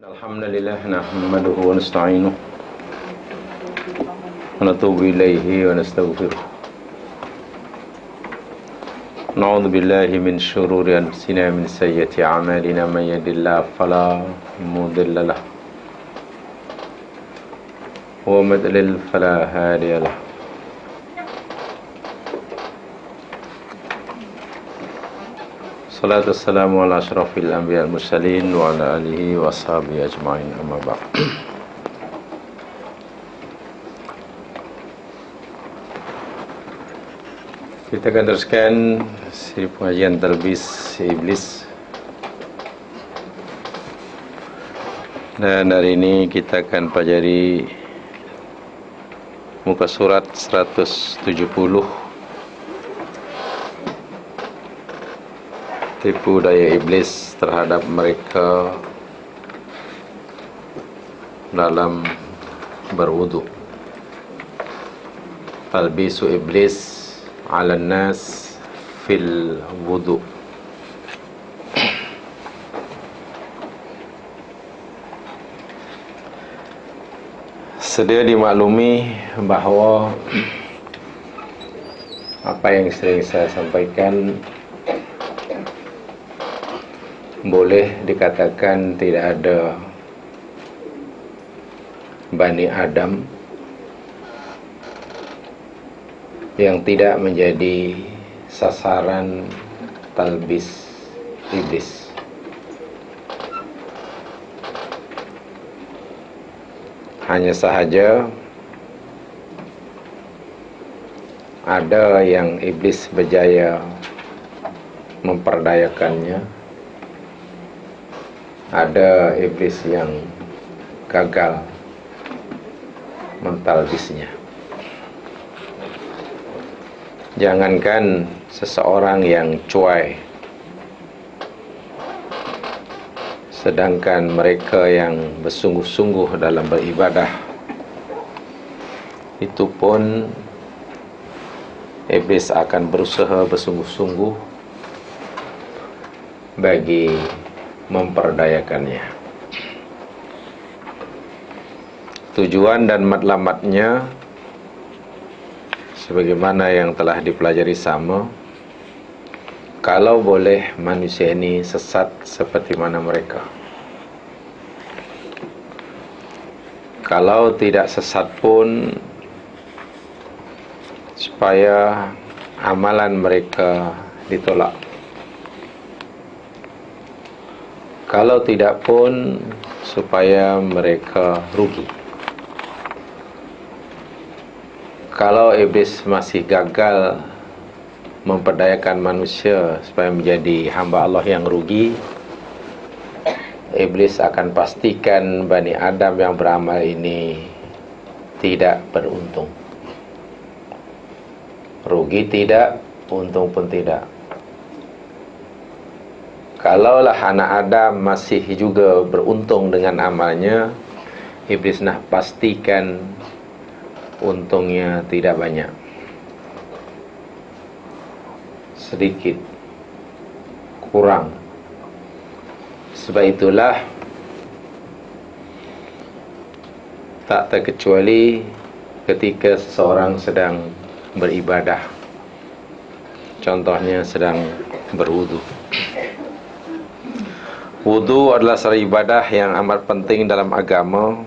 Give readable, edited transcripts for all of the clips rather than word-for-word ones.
Alhamdulillah nahmaduhu wa nasta'inuhu wa natubu ilaihi wa nastaghfiruh. Na'udzu billahi min syururi anfusina min sayyiati a'malina may yahdihillahu fala mudilla lahu wa may yudlil fala hadiya lahu. Salatu wassalamu ala asyrafil anbiya wal mursalin wa ala alihi wa ashabihi ajma'in, amma ba'd. Kita akan teruskan siri pengajian Talbis Iblis. Dan hari ini kita akan pelajari muka surat 170, tipu daya iblis terhadap mereka dalam berwudu. Talbisu iblis ala nas fil wudu. Sedia dimaklumi bahawa apa yang sering saya sampaikan boleh dikatakan tidak ada Bani Adam yang tidak menjadi sasaran talbis iblis. Hanya sahaja ada yang iblis berjaya memperdayakannya, ada iblis yang gagal mentalbisnya. Jangankan seseorang yang cuai, sedangkan mereka yang bersungguh-sungguh dalam beribadah, itu pun iblis akan berusaha bersungguh-sungguh bagi memperdayakannya. Tujuan dan matlamatnya sebagaimana yang telah dipelajari sama, kalau boleh manusia ini sesat seperti mana mereka. Kalau tidak sesat pun, supaya amalan mereka ditolak. Kalau tidak pun, supaya mereka rugi. Kalau iblis masih gagal memperdayakan manusia supaya menjadi hamba Allah yang rugi, iblis akan pastikan Bani Adam yang beramal ini tidak beruntung. Rugi tidak, untung pun tidak. Kalaulah anak Adam masih juga beruntung dengan amalnya, iblis nak pastikan untungnya tidak banyak, sedikit, kurang. Sebab itulah tak terkecuali ketika seseorang sedang beribadah, contohnya sedang berwudu. Wudu adalah satu ibadah yang amat penting dalam agama,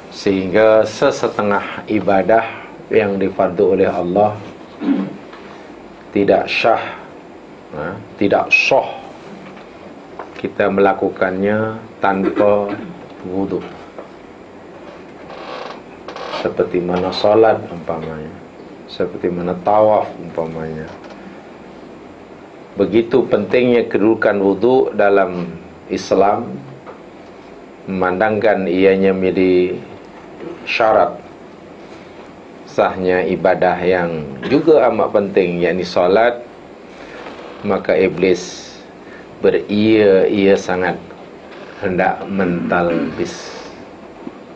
sehingga sesetengah ibadah yang difardu oleh Allah tidak syah, tidak sah kita melakukannya tanpa wudu. Seperti mana salat umpamanya, seperti mana tawaf umpamanya. Begitu pentingnya kedudukan wudu dalam Islam, memandangkan ianya menjadi syarat sahnya ibadah yang juga amat penting, yakni solat, maka iblis beria-ia sangat hendak mentalbis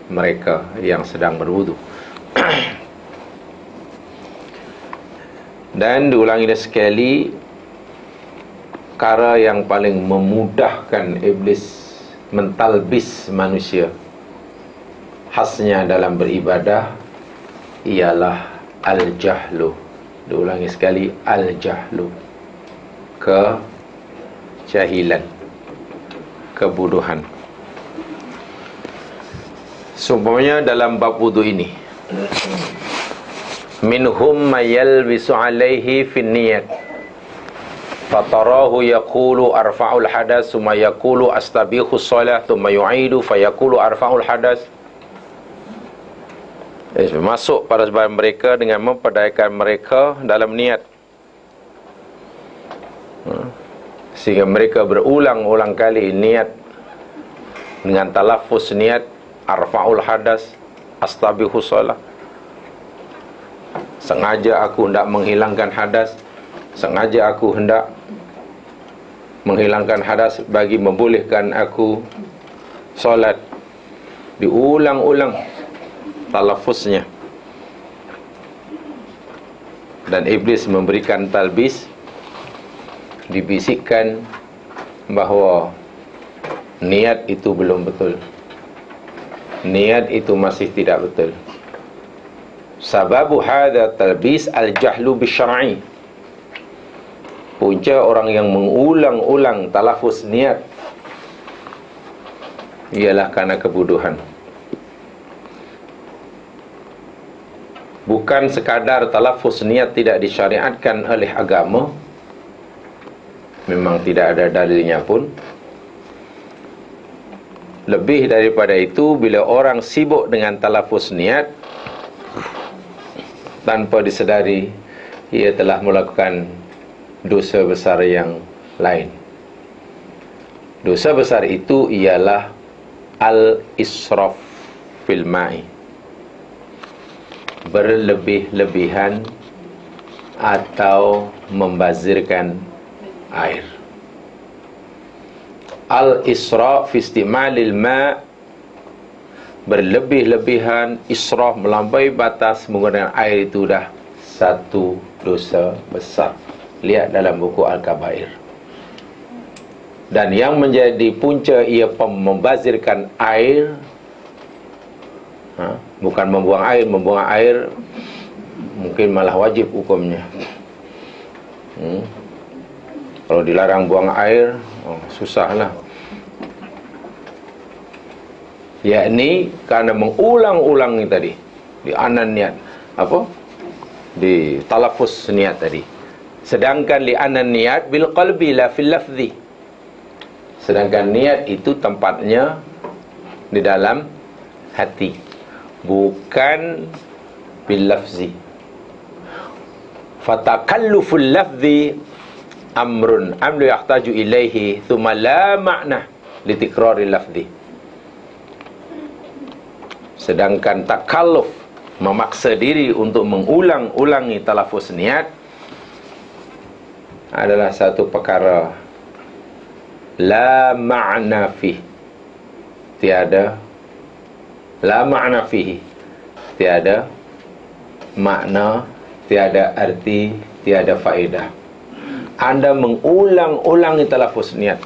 mereka yang sedang berwudu. Dan diulangi sekali, perkara yang paling memudahkan iblis mentalbis manusia khasnya dalam beribadah ialah al-jahlu. Diulangi sekali, al-jahlu, kejahilan, kebodohan. Seumpamanya dalam bab wudu ini, minhum mayalbisu alaihi fin niyat fatarahu yaqulu arfa'ul hadas thumma yaqulu astabihu shalah thumma yu'idu fayaqulu arfa'ul hadas. Masuk pada sebahagian mereka dengan memperdayakan mereka dalam niat, sehingga mereka berulang-ulang kali niat dengan talaffuz niat arfa'ul hadas, astabihu shalah. Sengaja aku hendak menghilangkan hadas, sengaja aku hendak menghilangkan hadas bagi membolehkan aku solat. Diulang-ulang talaffuznya. Dan iblis memberikan talbis, dibisikkan bahawa niat itu belum betul, niat itu masih tidak betul. Sababu hadha talbis al-jahlu bisyar'i. Punca orang yang mengulang-ulang talaffuz niat ialah karena kebodohan. Bukan sekadar talaffuz niat tidak disyariatkan oleh agama, memang tidak ada dalilnya pun. Lebih daripada itu, bila orang sibuk dengan talaffuz niat tanpa disedari, ia telah melakukan dosa besar yang lain. Dosa besar itu ialah al-israf fil ma'i, berlebih-lebihan atau membazirkan air. Al-israf fi istimalil ma', berlebih-lebihan, israf, melampaui batas menggunakan air, itu dah satu dosa besar. Lihat dalam buku Al-Kabair. Dan yang menjadi punca ia membazirkan air, bukan membuang air mungkin malah wajib hukumnya. Kalau dilarang buang air, susahlah. Yakni karena mengulang-ulang ni tadi, di anan niat, di talaffuz niat tadi. Sedangkan li anan niat bil qalbi la fil lafzi. Sedangkan niat itu tempatnya di dalam hati, bukan bil lafzi. Fatakalluful lafzi amrun amlu yahtaju ilaihi thumma la ma'na li tikraril lafzi. Sedangkan takalluf, memaksa diri untuk mengulang-ulangi talaffuz niat, adalah satu perkara la ma'na fih, tiada la ma'na fihi, tiada makna, tiada arti, tiada faedah. Anda mengulang-ulangi talaffuz niat.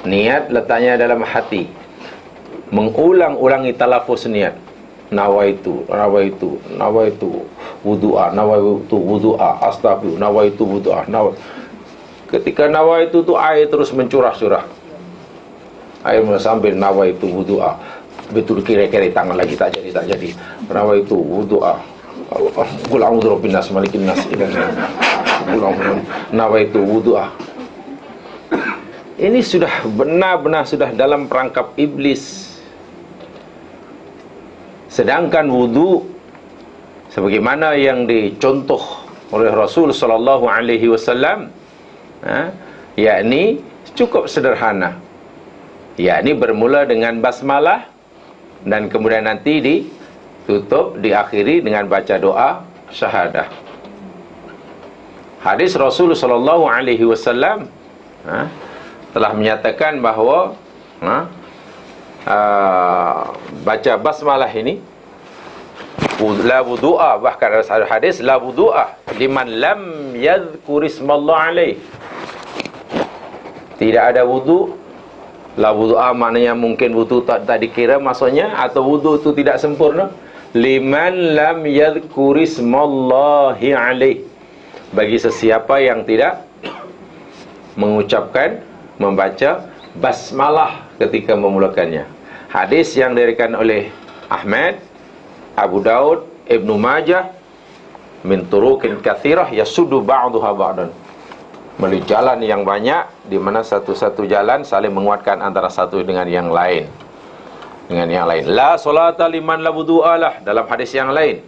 Niat letaknya dalam hati. Mengulang-ulangi talaffuz niat. Nawaitu wudu'a, nawaitu wudu'a, astaghfirullah, nawaitu wudu'a, ketika nawaitu tu air terus mencurah-curah. Air sambil nawaitu wudu'a, betul kira-kira tangan lagi tak jadi. Nawaitu wudu'a, qul a'udzu birabbin nas malikin nas nawaitu wudu'a. Ini sudah benar-benar sudah dalam perangkap iblis. Sedangkan wudu, sebagaimana yang dicontoh oleh Rasul sallallahu alaihi wasallam, yakni cukup sederhana, yakni bermula dengan basmalah dan kemudian nanti ditutup, diakhiri dengan baca doa syahadah. Hadis Rasul sallallahu alaihi wasallam telah menyatakan bahawa baca basmalah ini la wudu'a, bahkan ada hadis la wudu'a liman lam yadhkur ismallah alaih, Tidak ada wudu, la wudu'a maknanya mungkin wudu tak dikira maksudnya, atau wudu itu tidak sempurna. Liman lam yadhkurismallahi alaih, bagi sesiapa yang tidak mengucapkan, membaca basmalah ketika memulakannya. Hadis yang diriwayatkan oleh Ahmad, Abu Daud, Ibnu Majah min turuqin katsirah yasuddu ba'daha ba'dan, melalui jalan yang banyak, di mana satu-satu jalan saling menguatkan antara satu dengan yang lain. La salata liman la wudu'a lah, dalam hadis yang lain.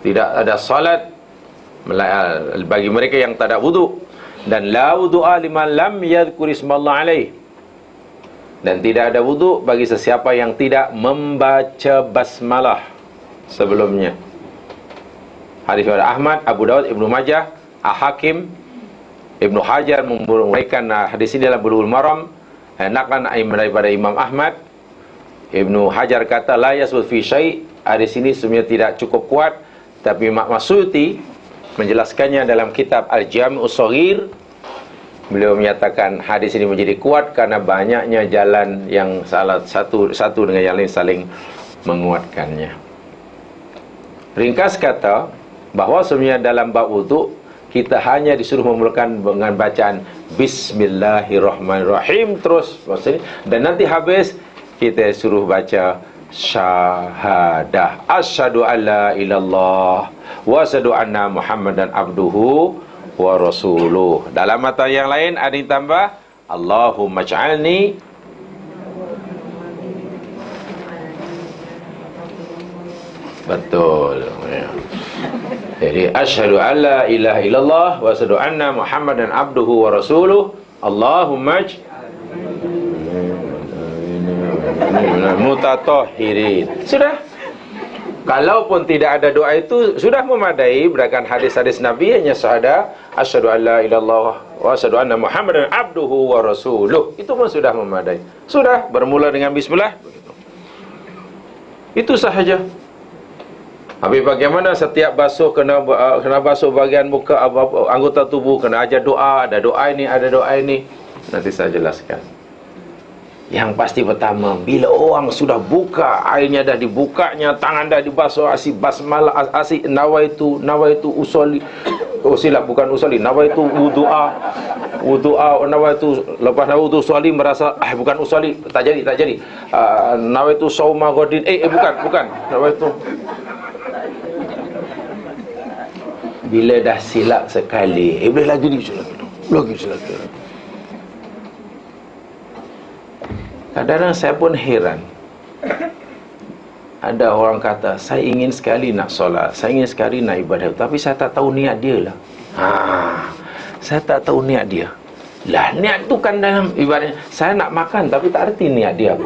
Tidak ada salat bagi mereka yang tak ada wudu. Dan la wudu'a liman lam yadhkurismallah alaih, dan tidak ada wudu bagi sesiapa yang tidak membaca basmalah sebelumnya. Hadis dari Ahmad, Abu Daud, Ibnu Majah, Al-Hakim, Ibnu Hajar memberikan hadis ini dalam Bulughul Maram, naklan daripada Imam Ahmad. Ibnu Hajar kata la yasbut fi syai', hadis ini sebenarnya tidak cukup kuat, tapi Imam Masyuti menjelaskannya dalam kitab Al-Jami'us Shaghir. Beliau menyatakan hadis ini menjadi kuat karena banyaknya jalan yang salah satu dengan yang lain saling menguatkannya. Ringkas kata, bahawa sebenarnya dalam bab wudu kita hanya disuruh memulakan dengan bacaan Bismillahirrahmanirrahim terus maksudnya, dan nanti habis kita suruh baca syahadah, asyhadu alla ilallah wa asyhadu anna Muhammadan abduhu wa rasuluh. Dalam mata yang lain ada yang tambah Allahumma ij'alni betul. Jadi asyhadu alla ilaha illallah wa asyhadu anna Muhammadan abduhu wa rasuluh. Allahumma mutatahhirin. Sudah. Kalaupun tidak ada doa itu sudah memadai, berdasarkan hadis-hadis Nabi hanya syahadah asyhadu alla ilallah wa asyhadu anna Muhammadan abduhu wa rasuluh. Itu pun sudah memadai. Sudah bermula dengan bismillah begitu. Itu sahaja. Habis bagaimana setiap basuh kena basuh bahagian muka, anggota tubuh, kena ajar doa, ada doa ini, ada doa ini. Nanti saya jelaskan. Yang pasti pertama, bila orang sudah buka, airnya dah dibukanya, tangan dah dibasuh, asyik basmalah, asyik nawaitu usoli. Oh silap, bukan usoli, nawaitu wudu'a, nawaitu, lepas nawaitu usoli merasa, bukan usoli, tak jadi. Nawaitu sauma godin, bukan, nawaitu. Bila dah silap sekali, boleh lagi silap. Kadang-kadang saya pun heran. Ada orang kata, saya ingin sekali nak solat, saya ingin sekali nak ibadah, tapi saya tak tahu niat dia lah. Saya tak tahu niat dia. Lah, niat tu kan dalam ibadah. Saya nak makan, tapi tak erti niat dia apa.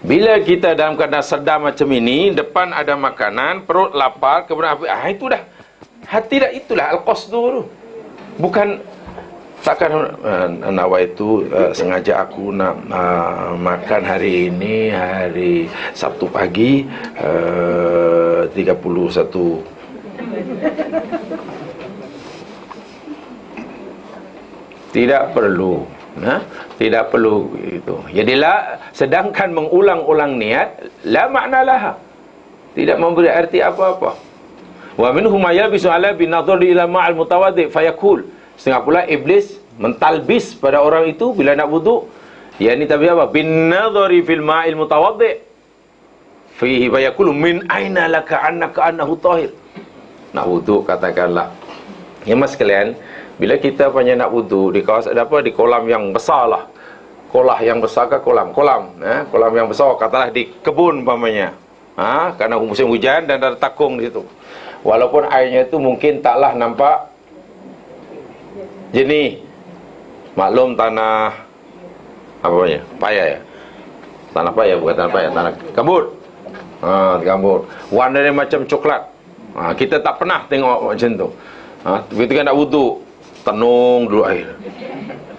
Bila kita dalam keadaan sedar macam ini, depan ada makanan, perut lapar, kemudian itu dah. Hati dah, itulah al-qasdu tu. Bukan takkan nawaitu sengaja aku nak makan hari ini, hari Sabtu pagi 31. Tidak perlu. Tidak perlu itu. Jadilah, sedangkan mengulang-ulang niat la maknalah, tidak memberi arti apa-apa. Wa minhum yalbisu ala binadhari ila ma'al mutawaddi fayakul. Setengah pula iblis mentalbis pada orang itu bila nak wudu, yakni tapi apa? Binadhari fil ma'il mutawaddi fihi fayakul min aina laka annaka annahu tahir. Nak wudu katakanlah. Ya mas sekalian, bila kita punya nak wudu di kawasan di kolam yang besar lah, kolah yang besar ke kolam yang besar, katalah di kebun umpamanya, karena musim hujan dan ada takung di situ, walaupun airnya itu mungkin taklah nampak jernih, maklum tanah payah ya, tanah payah bukan tanah payah, tanah gambut, gambut, warnanya macam coklat, kita tak pernah tengok macam tu. Ketika nak wudu, tenung dulu air.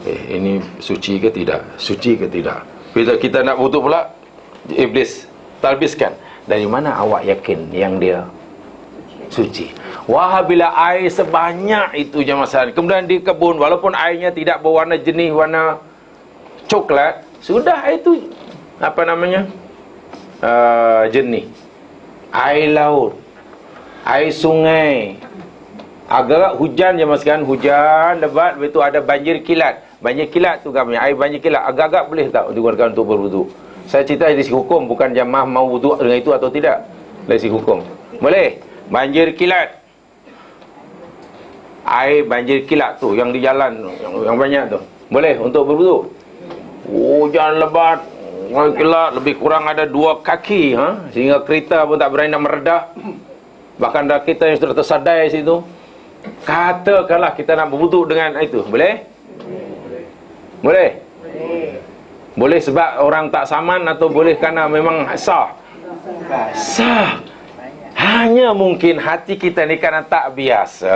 Ini suci ke tidak? Suci ke tidak? Bila kita nak wudu pula, iblis talbiskan. Dari mana awak yakin yang dia suci? Wah, bila air sebanyak itu je masalah. Kemudian di kebun, walaupun airnya tidak berwarna jenis warna coklat, sudah air itu apa namanya, jernih. Air laut, air sungai, agak hujan je mas kan, hujan lebat, lepas tu ada banjir kilat. Banjir kilat tu kami, air banjir kilat agak-agak boleh tak digunakan untuk berwuduk? Saya cerita dari segi hukum, bukan jamaah mau wuduk dengan itu atau tidak. Dari segi hukum boleh. Banjir kilat, air banjir kilat tu yang di jalan yang banyak tu, boleh untuk berwuduk? Hujan lebat, air kilat lebih kurang ada 2 kaki, sehingga kereta pun tak berani nak meredah. Bahkan dah kita yang sudah tersadai situ, katakanlah kita nak berwuduk dengan itu, boleh? Boleh? Boleh sebab orang tak saman atau boleh kerana memang sah? Sah. Hanya mungkin hati kita ni kerana tak biasa.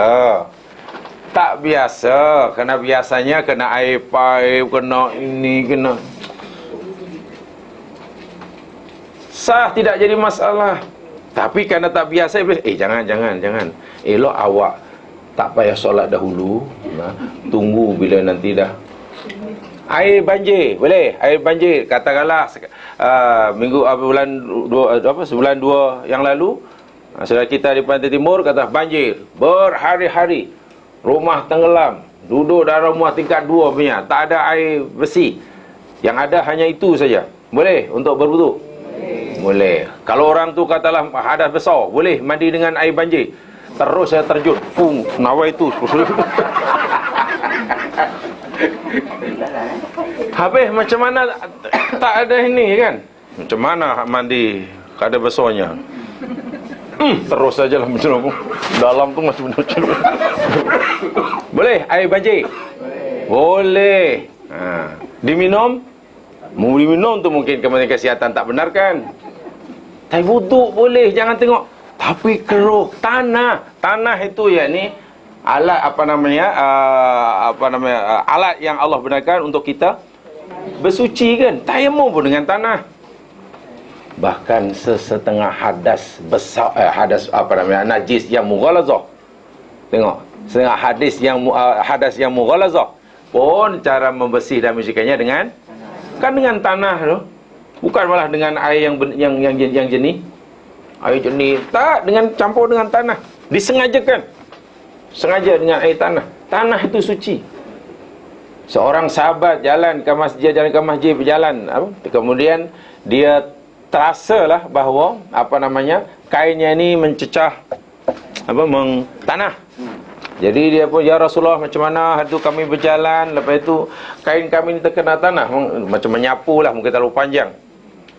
Tak biasa. Kerana biasanya kena air paip, kena ini, kena. Sah, tidak jadi masalah. Tapi kerana tak biasa, jangan. Elok awak tak payah solat dahulu, tunggu bila nanti dah air banjir, boleh? Air banjir, katakanlah sebulan 2 yang lalu, saudara kita di Pantai Timur kata banjir berhari-hari, rumah tenggelam, duduk dalam rumah tingkat 2 punya, tak ada air bersih, yang ada hanya itu saja. Boleh untuk berwuduk? Boleh. Kalau orang tu katalah hadas besar, boleh mandi dengan air banjir. Terus saya terjun, nawai itu. Habis macam mana tak ada ini kan? Macam mana mandi kada besarnya? Terus sajalah macam apa? Dalam tu masih macam boleh air banjir? Boleh. Diminum? Mau diminum tu mungkin Kementerian Kesihatan tak benarkan. Tapi wuduk boleh, jangan tengok. Tapi keruh tanah itu ya ni alat alat yang Allah benarkan untuk kita bersuci kan. Tayamum pun dengan tanah. Bahkan sesetengah hadas besar, najis yang mughalazah. Tengok, setengah hadas yang mughalazah pun cara membersih dan mensucikannya dengan tanah tu. Bukan malah dengan air yang jernih. Air jernih tak, dengan campur dengan tanah. Disengajakan. Sengaja dengan air tanah. Tanah itu suci. Seorang sahabat jalan ke masjid, berjalan, kemudian dia terasalah bahawa kainnya ini mencecah tanah. Jadi dia pun, ya Rasulullah, macam mana hari tu kami berjalan, lepas itu kain kami ni terkena tanah, macam menyapu lah, mungkin terlalu panjang.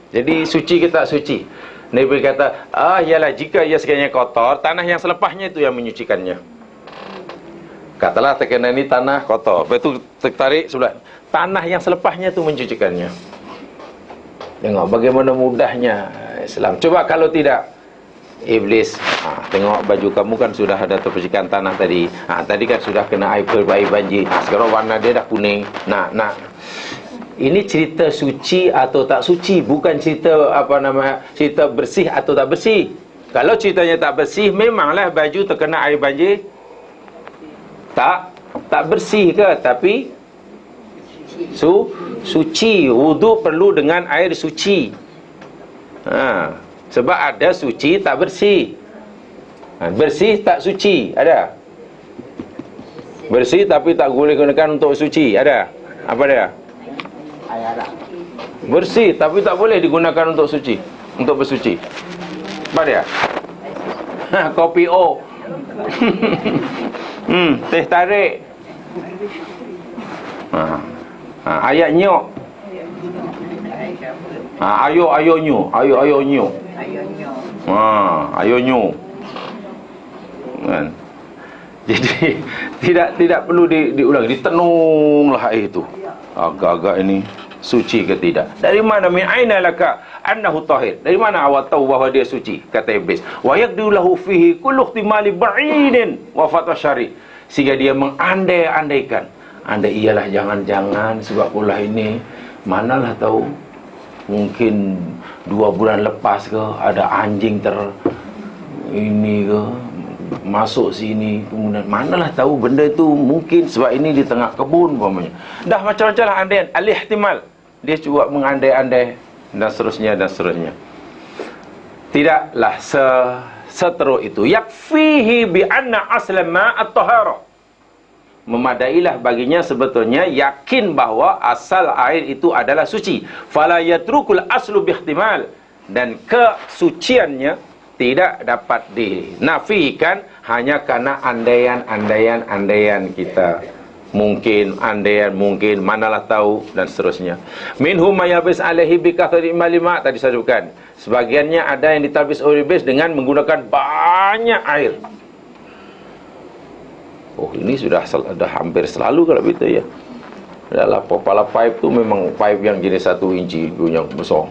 Jadi suci ke tak suci? Nabi kata, ialah jika ia sekiranya kotor, tanah yang selepasnya itu yang menyucikannya. Katalah terkena ni tanah kotor, lepas itu tertarik sebelah, tanah yang selepasnya itu mencucikannya. Tengok bagaimana mudahnya Islam. Coba kalau tidak, Iblis, tengok baju kamu kan sudah ada terpercikan tanah tadi. Tadi kan sudah kena air banjir. Sekarang warna dia dah kuning. Ini cerita suci atau tak suci, bukan cerita cerita bersih atau tak bersih. Kalau ceritanya tak bersih, memanglah baju terkena air banjir tak bersih ke? Tapi suci. Wuduk perlu dengan air suci. Sebab ada suci tak bersih. Bersih tak suci, ada. Bersih tapi tak boleh gunakan untuk suci, ada. Apa dia? Bersih tapi tak boleh digunakan untuk suci, untuk bersuci. Apa dia? Kopi O. Teh tarik. Ayat nyok. Ayo nyu. Ayo nyu. Kan? Jadi tidak perlu diulang, ditenunglah air itu. Agak-agak ini suci ke tidak? Dari mana min aina laka annahu tahir? Dari mana awak tahu bahawa dia suci? Kata Iblis. Wa yaqdulahu fihi kullu ihtimali ba'idin wa fatwa syari. Sehingga dia mengandai-andaikan. Andai ialah jangan-jangan sebab pula ini, manalah tahu, mungkin 2 bulan lepas ke ada anjing ini ke, masuk sini, kemudian manalah tahu benda itu mungkin sebab ini di tengah kebun umpamanya. Dah macam-macam lah andaian, al-ihtimal. Dia cuba mengandai-andai dan seterusnya dan seterusnya. Tidaklah seteruk itu. Yakfihi bi anna asla ma at-tahara. Memadailah baginya sebetulnya yakin bahawa asal air itu adalah suci. Fala yatrukul aslu bi ihtimal, dan kesuciannya tidak dapat dinafikan hanya karena andaian kita. Mungkin, andaian, mungkin, manalah tahu, dan seterusnya. Minhum mayabis alaihi bi kathri malima, tadi saya sebutkan. Sebagiannya ada yang ditabis oleh iblis dengan menggunakan banyak air. Oh, ini sudah hampir selalu kalau begitu ya. Adalah kepala pipe tu memang pipe yang jenis 1 inci yang besar.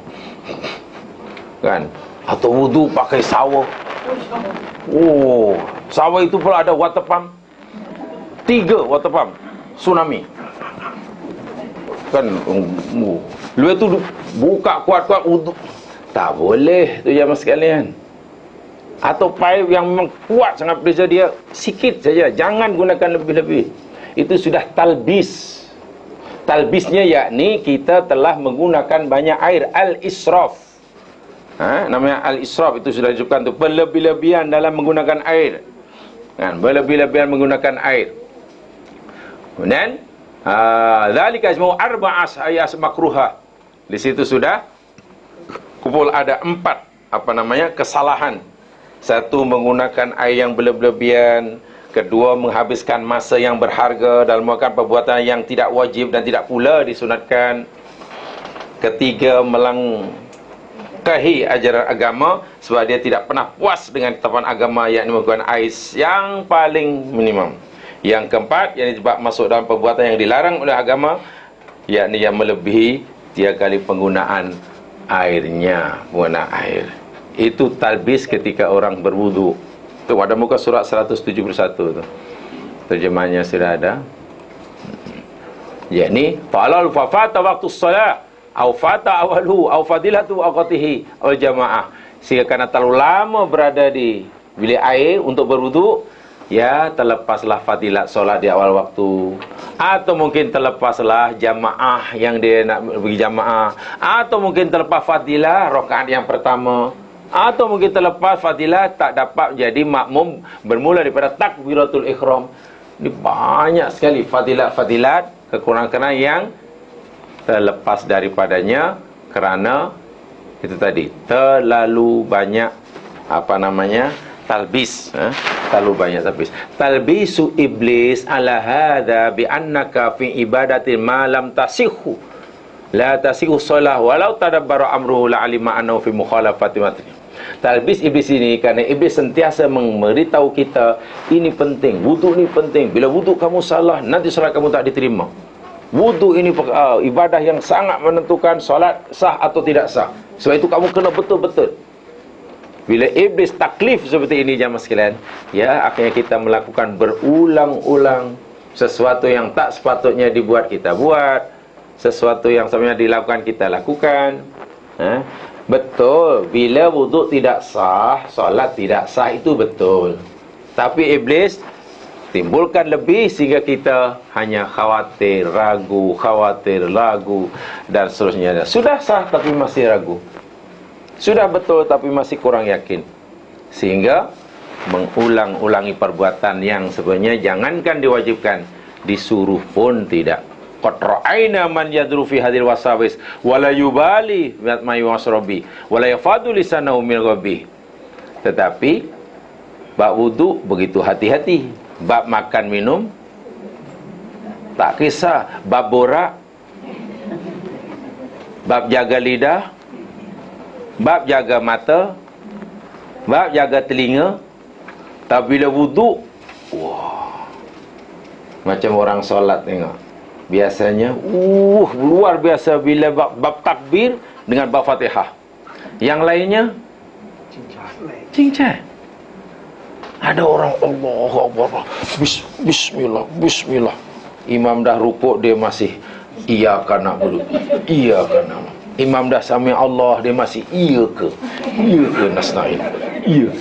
Kan? Atau wudu pakai sawa. Oh, sawa itu pula ada water pump. 3 water pump. Tsunami. Kan lu tu buka kuat-kuat wudu. Tak boleh tu jemaah sekalian. Atau pipe yang memang kuat sangat pressure dia, sikit saja, jangan gunakan lebih-lebih. Itu sudah talbis. Talbisnya yakni kita telah menggunakan banyak air, al-israf. Namanya al-israf, itu sudah disebutkan tu, berlebih-lebihan dalam menggunakan air. Kan, berlebih-lebihan menggunakan air. Kemudian dzalika ismu arba'as ayas makruha. Di situ sudah kumpul ada 4 kesalahan. 1, menggunakan air yang berlebihan. 2, menghabiskan masa yang berharga dalam melakukan perbuatan yang tidak wajib dan tidak pula disunatkan. 3, melangkahi ajaran agama sebab dia tidak pernah puas dengan ketetapan agama, yakni menggunakan air yang paling minimum. Yang 4, yang disebab masuk dalam perbuatan yang dilarang oleh agama, yakni yang melebihi 3 kali penggunaan airnya, penggunaan air. Itu talbis ketika orang berwudu. Tu pada muka surat 171 tu. Terjemahannya sudah ada. Yakni falal fafata waktu solat, au fata awalu, au fadilatu awqatihi, au jamaah. Sehingga karena terlalu lama berada di bilik air untuk berwudu, ya terlepaslah fadilat solat di awal waktu. Atau mungkin terlepaslah jamaah yang dia nak pergi jamaah. Atau mungkin terlepas fadilah rakaat yang pertama. Atau mungkin terlepas fadilah tak dapat jadi makmum bermula daripada takbiratul ihram. Ini banyak sekali fadilat kekurangan yang terlepas daripadanya kerana itu tadi terlalu banyak talbis. Terlalu banyak talbis. Talbisu iblis ala hadha bi annaka fi ibadatil ma lam tasihhu la tasihhu shalah walau tadabbara amruhu la alima annahu fi mukhalafati matri. Talbis iblis ini kerana iblis sentiasa memberitahu kita ini penting, wudu ni penting. Bila wudu kamu salah, nanti solat kamu tak diterima. Wudu ini ibadah yang sangat menentukan solat sah atau tidak sah. Sebab itu kamu kena betul-betul. Bila iblis taklif seperti ini jemaah sekalian, ya akhirnya kita melakukan berulang-ulang sesuatu yang tak sepatutnya dibuat kita buat, sesuatu yang sebenarnya dilakukan kita lakukan. Betul, bila wuduk tidak sah, solat tidak sah, itu betul. Tapi iblis timbulkan lebih sehingga kita hanya khawatir, ragu, dan seterusnya. Sudah sah tapi masih ragu. Sudah betul tapi masih kurang yakin. Sehingga mengulang-ulangi perbuatan yang sebenarnya jangankan diwajibkan, disuruh pun tidak. Qad ra'ayna man yadru fi hadhil wasawis wala yubali ma yuwasrabi wala yafadu lisanahu min ghabi. Tetapi bab wudu begitu hati-hati, bab makan minum tak kisah, bab borak, bab jaga lidah, bab jaga mata, bab jaga telinga. Tapi bila wudu, wah, macam orang solat tengok. Biasanya luar biasa bila bab takbir dengan bab Fatihah. Yang lainnya cincai. Ada orang Allahu Akbar, bismillah, bismillah. Imam dah rukuk dia masih iyyaka na'budu, iyyaka na'budu. Imam dah sami Allah dia masih iyyaka nasta'in. Iya.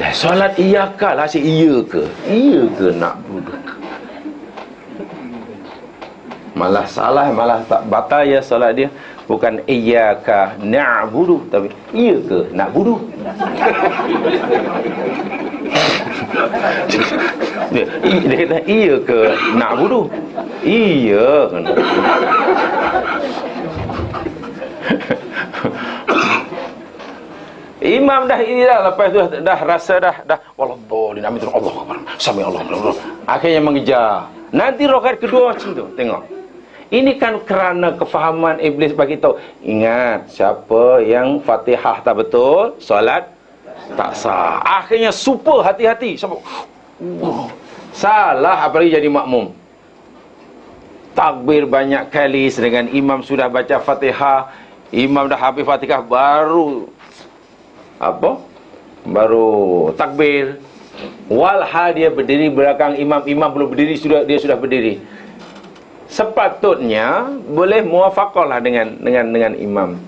Lah solat iyaka lah, si iya ke? Iya ke nak budu? Malah salah, malah tak batal ya solat dia. Bukan iyyaka na'budu, tapi iya ke nak budu? Dia kata iya ke nak budu? Iya kan. Imam dah ini dah, lepas tu dah rasa dah wallahuddallin, amin, Allahu akbar, sami Allahu akbar. Akhirnya mengejar. Nanti rakaat kedua macam tu, tengok. Ini kan kerana kefahaman iblis bagi tahu. Ingat, siapa yang Fatihah tak betul, solat tak sah. Akhirnya super hati-hati. Salah apalagi jadi makmum. Takbir banyak kali, sedangkan imam sudah baca Fatihah, imam dah habis Fatihah baru baru takbir. Walhal dia berdiri belakang imam, imam belum berdiri, dia sudah berdiri. Sepatutnya boleh muwafaqahlah dengan imam.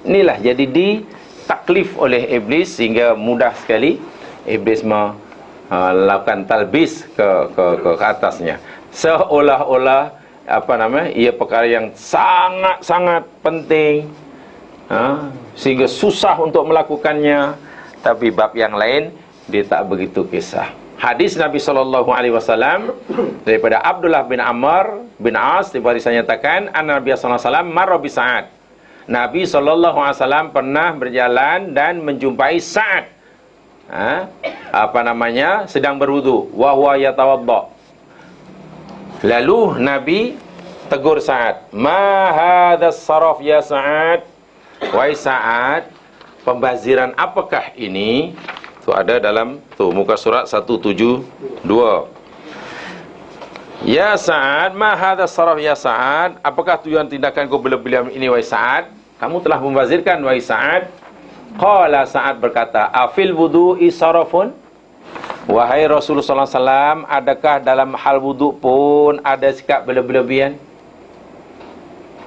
Inilah jadi ditaklif oleh iblis sehingga mudah sekali iblis melakukan talbis ke atasnya. Seolah-olah ia perkara yang sangat-sangat penting, sehingga susah untuk melakukannya. Tapi bab yang lain dia tak begitu kisah. Hadis Nabi SAW daripada Abdullah bin Amr bin As dinyatakan Nabi SAW marra bi Sa'ad. Nabi SAW pernah berjalan dan menjumpai Sa'ad, sedang berwudu, wa huwa yatawadda. Lalu Nabi tegur Sa'ad, ma hadzal saraf ya Sa'ad? Wahai Sa'ad, pembaziran apakah ini? Itu ada dalam muka surat 172. Ya Sa'ad, ma hadzal saraf ya Sa'ad? Apakah tujuan tindakan kau berlebihan ini wahai Sa'ad? Kamu telah membazirkan wahai Sa'ad. Qala, Sa'ad berkata, afil wudu'i sarafun? Wahai Rasulullah SAW, adakah dalam hal wudu pun ada sikap berlebihan?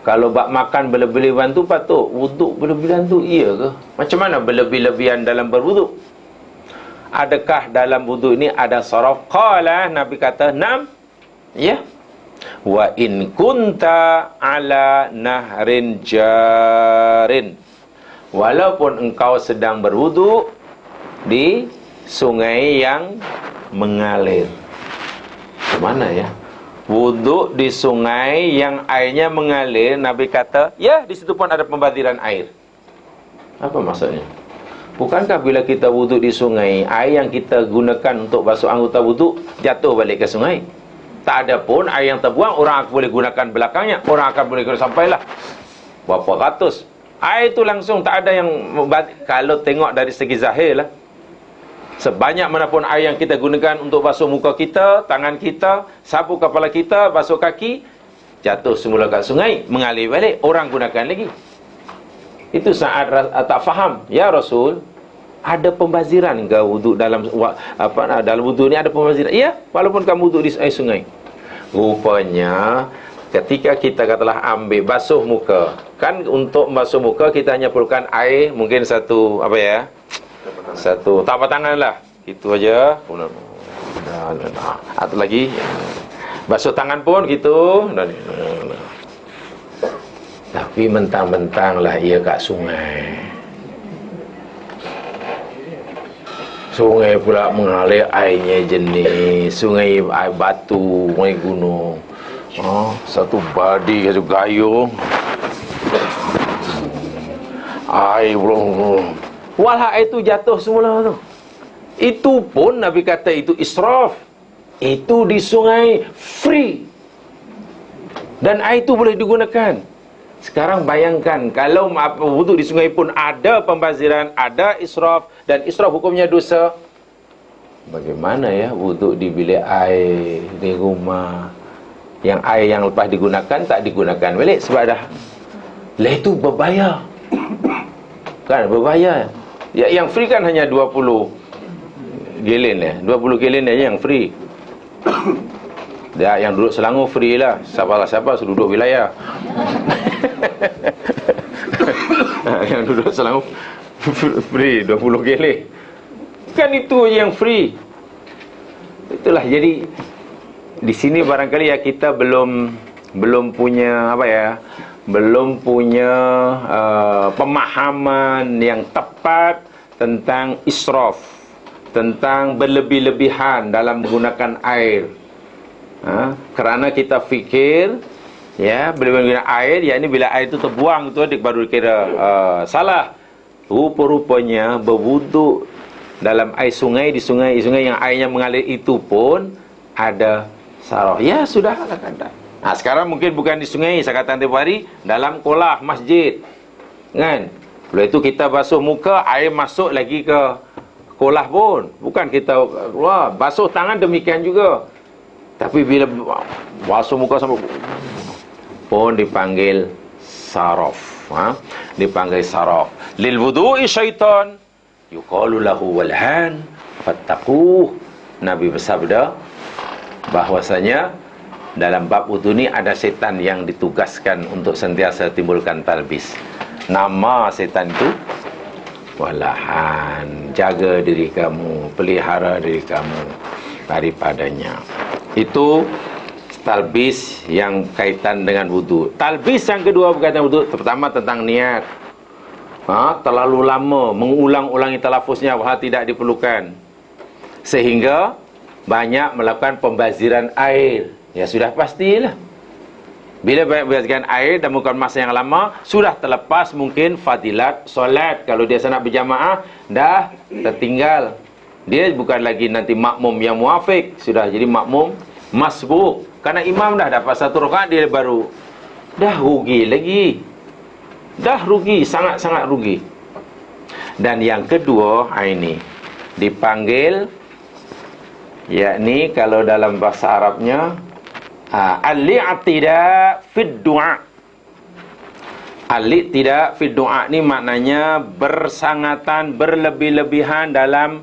Kalau bab makan berlebihan tu patut, wudu berlebihan tu iya ke? Macam mana berlebih-lebihan dalam berwudu? Adakah dalam wudu ini ada saraf? Qala, Nabi kata, nam, ya. Wa in kunta ala nahrin jarin, walaupun engkau sedang berwudu di sungai yang mengalir. Mana ya? Wudu di sungai yang airnya mengalir, Nabi kata, ya, di situ pun ada pembaziran air. Apa maksudnya? Bukankah bila kita wudu di sungai, air yang kita gunakan untuk basuh anggota wudu jatuh balik ke sungai? Tak ada pun air yang terbuang, orang akan boleh gunakan belakangnya, orang akan boleh guna sampailah berapa ratus. Air itu langsung tak ada yang kalau tengok dari segi zahir lah. Sebanyak manapun air yang kita gunakan untuk basuh muka kita, tangan kita, sapu kepala kita, basuh kaki, jatuh semula kat sungai, mengalir balik, orang gunakan lagi. Itu saat tak faham, ya Rasul, ada pembaziran ke wudu dalam dalam wudu ni ada pembaziran? Ya, walaupun kamu wudu di air sungai. Rupanya ketika kita katalah ambil basuh muka, kan untuk basuh muka kita hanya perlukan air mungkin satu satu tapak tangan lah, itu aja. Atau lagi basuh tangan pun gitu. Tapi mentang-mentang lah ia kat sungai. Sungai pula mengalir airnya jernih. Sungai air batu, sungai gunung. Satu badi, satu gayung. Air belum. Walah air itu jatuh semula tu. Itu pun Nabi kata itu israf. Itu di sungai free. Dan air itu boleh digunakan. Sekarang bayangkan kalau wudu di sungai pun ada pembaziran, ada israf, dan israf hukumnya dosa. Bagaimana ya wudu di bilik air di rumah, yang air yang lepas digunakan tak digunakan balik sebab dah lah, itu berbahaya. Kan berbahaya. Ya, yang free kan hanya 20 gallon ya. 20 gallon aja yang free. Ya, yang duduk Selangor free lah. Siapa suruh duduk wilayah. Yang duduk Selangor free 20 gallon. Bukan itu yang free. Itulah, jadi di sini barangkali ya kita belum punya apa ya, belum punya pemahaman yang tepat tentang israf, tentang berlebih-lebihan dalam menggunakan air. Kerana kita fikir ya, berlebih-lebihan air, ya ini bila air itu terbuang tu baru kira salah. Rupa-rupanya berwuduk dalam air sungai, di sungai yang airnya mengalir itu pun ada saraf. Ya sudah lah kata. Sekarang mungkin bukan di sungai, saya kata tiap hari, dalam kolah masjid, kan? Lepas itu kita basuh muka, air masuk lagi ke kolah pun. Bukan kita basuh tangan, demikian juga. Tapi bila basuh muka sampai pun dipanggil saraf. Dipanggil saraf. Lil wudu'i syaitan yuqalu lahu walhan fattaquh. Nabi bersabda bahwasanya dalam bab wudu ni ada setan yang ditugaskan untuk sentiasa timbulkan talbis. Nama setan itu walhan. Jaga diri kamu, pelihara diri kamu daripadanya. Itu talbis yang kaitan dengan wudu. Talbis yang kedua berkaitan wudu, pertama tentang niat. Terlalu lama mengulang-ulangi talafuznya tidak diperlukan, sehingga banyak melakukan pembaziran air. Ya sudah pastilah, bila banyak membazirkan air dan melakukan masa yang lama, sudah terlepas mungkin fadilat solat. Kalau dia nak berjamaah, dah tertinggal. Dia bukan lagi nanti makmum yang muafiq, sudah jadi makmum masbuk. Karena imam dah dapat satu rakaat, dia baru, dah rugi lagi. Dah rugi, sangat-sangat rugi. Dan yang kedua, ini dipanggil, yakni kalau dalam bahasa Arabnya al-i'tida fid du'a. Al-i'tida fid du'a ni maknanya bersangatan, berlebih-lebihan dalam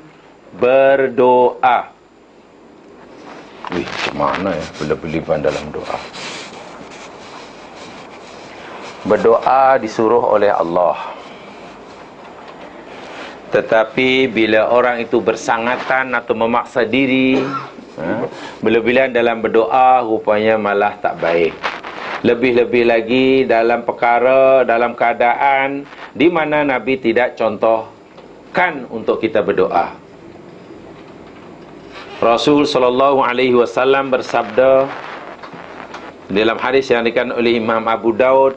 berdoa. Macam mana ya berlebih-lebihan dalam doa? Berdoa disuruh oleh Allah, tetapi bila orang itu bersangatan atau memaksa diri, berlebihan dalam berdoa, rupanya malah tak baik. Lebih-lebih lagi dalam perkara, dalam keadaan di mana Nabi tidak contohkan untuk kita berdoa. Rasul SAW bersabda dalam hadis yang dikatakan oleh Imam Abu Daud,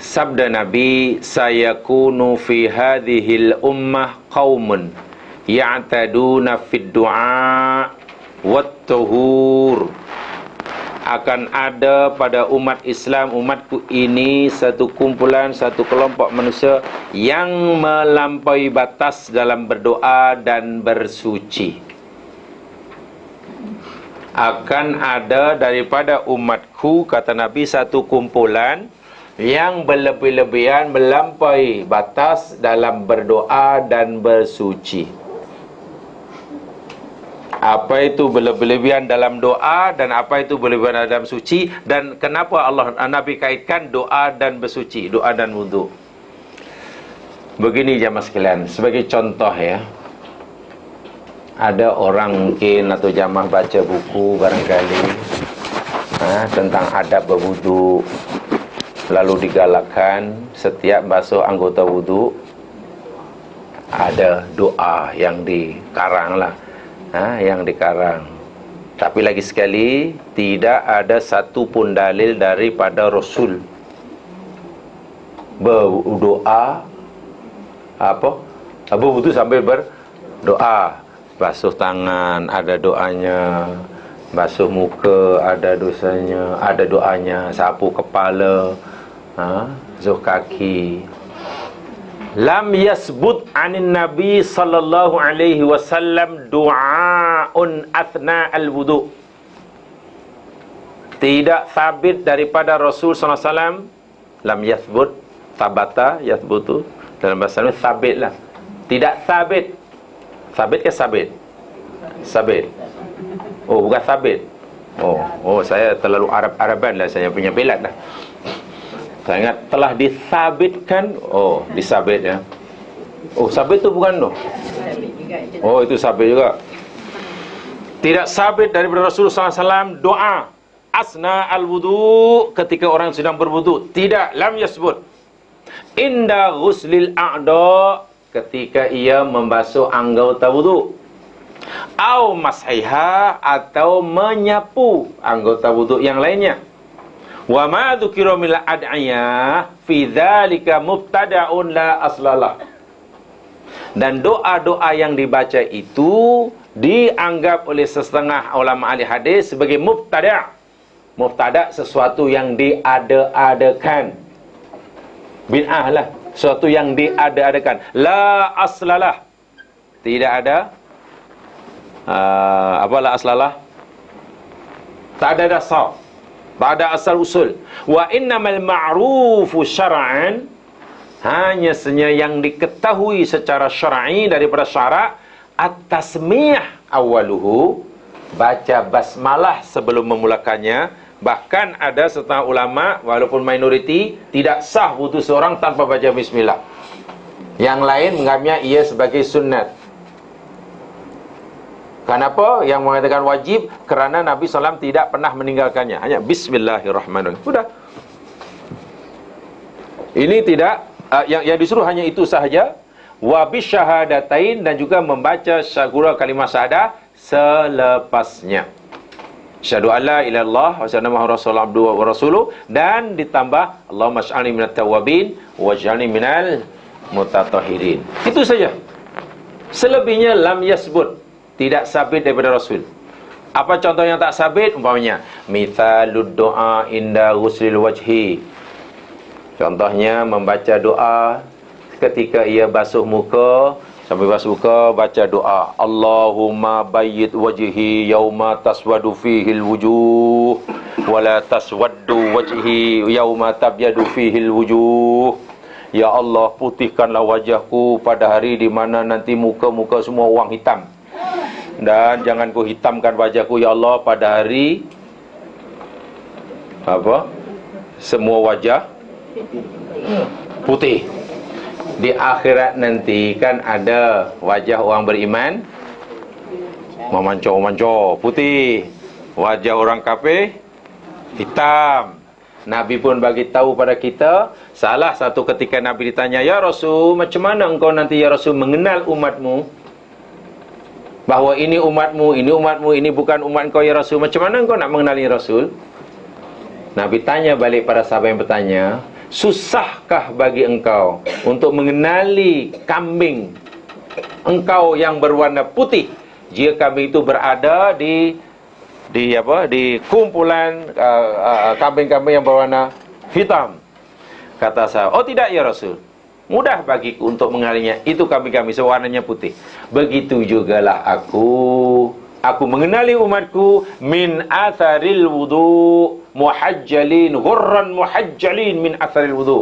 sabda Nabi, sayakunu fi hadhil ummah qaumun ya'taduna fid du'a wat tuhur. Akan ada pada umat Islam, umatku ini, satu kumpulan, satu kelompok manusia yang melampaui batas dalam berdoa dan bersuci. Akan ada daripada umatku, kata Nabi, satu kumpulan yang berlebih-lebihan, melampaui batas dalam berdoa dan bersuci. Apa itu berlebih-lebihan dalam doa dan apa itu berlebihan dalam suci, dan kenapa Nabi kaitkan doa dan bersuci, doa dan wudu? Begini jamaah sekalian, sebagai contoh ya, ada orang mungkin atau jamaah baca buku barangkali tentang adab berwudu, lalu digalakkan setiap basuh anggota wudu ada doa yang dikarang lah, yang dikarang. Tapi lagi sekali, tidak ada satu pun dalil daripada Rasul berdoa berwudu sambil berdoa. Basuh tangan ada doanya, basuh muka ada dosanya, ada doanya, sapu kepala, basuh kaki. Lam yasbut anin Nabi sallallahu alaihi wasallam du'aun athna al-wudu. Tidak sabit daripada Rasul sallallahu alaihi wasallam. Lam yasbut, tabata yasbutu, dalam bahasa Arab sabit lah. Tidak sabit. Sabit ke sabit? Sabit. Oh, bukan sabit. Oh, saya terlalu Arab-Araban lah, saya punya pelat dah. Saya ingat telah disabitkan. Oh, disabit ya. Oh, sabit tu bukan tu. Oh, itu sabit juga. Tidak sabit daripada Rasulullah SAW doa asna al-wudu ketika orang sedang berwudu. Tidak, lam yasbut. Inda ghuslil a'da ketika ia membasuh anggota wudu. Au mashiha atau menyapu anggota wudu yang lainnya. Wa ma dzukira min ad'iyah fi dzalika mubtada'un la aslalah. Dan doa-doa yang dibaca itu dianggap oleh setengah ulama ahli hadis sebagai mubtada'. Mubtada' sesuatu yang diada-adakan. Bid'ah lah, sesuatu yang diada-adakan. La aslalah. Tidak ada apalah aslalah? Tak ada dasar. Tak ada asal usul. Wa innamal ma'rufu syar'an, hanya yang diketahui secara syar'i daripada syarak, at-tasmiyah awaluhu, baca basmalah sebelum memulakannya. Bahkan ada setengah ulama, walaupun minoriti, tidak sah wudu seorang tanpa baca bismillah. Yang lain menganggapnya ia sebagai sunnat. Kenapa? Yang mengatakan wajib kerana Nabi SAW tidak pernah meninggalkannya. Hanya bismillahirrahmanirrahim. Sudah. Ini tidak, yang disuruh hanya itu sahaja. Wa bisyahadatain, dan juga membaca syahura kalimah syahadah selepasnya. Syahadu alla ilallah wa syahadu Muhammad Rasulullah abduhu wa rasuluh, dan ditambah Allahumma ij'alni minat tawwabin waj'alni minal mutatahhirin. Itu saja. Selebihnya lam yasbut, tidak sabit daripada Rasul. Apa contoh yang tak sabit? Umpamanya mithalud doa inda ghuslil wajhi. Contohnya membaca doa ketika ia basuh muka. Sampai basuh muka baca doa, Allahumma bayyid wajhi yauma taswadu fihil wujuh wala taswaddu wajhi yauma tabyadu fihil wujuh. Ya Allah, putihkanlah wajahku pada hari di mana nanti muka-muka semua orang hitam, dan jangan ku hitamkan wajahku ya Allah pada hari semua wajah putih. Di akhirat nanti kan ada wajah orang beriman memancor-mancor putih, wajah orang kafir hitam. Nabi pun bagi tahu pada kita, salah satu ketika Nabi ditanya, ya Rasul, macam mana engkau nanti ya Rasul mengenal umatmu, bahawa ini umatmu, ini bukan umat engkau ya Rasul, macam mana engkau nak mengenali Rasul? Nabi tanya balik pada sahabat yang bertanya, susahkah bagi engkau untuk mengenali kambing engkau yang berwarna putih jika kambing itu berada di kumpulan kambing-kambing yang berwarna hitam? Kata saya, oh tidak ya Rasul, mudah bagiku untuk mengenalinya, itu kambing-kambing sewarnanya putih. Begitu jugalah aku mengenali umatku min atharil wudu muhajjalin, ghurran muhajjalin min atharil wudu,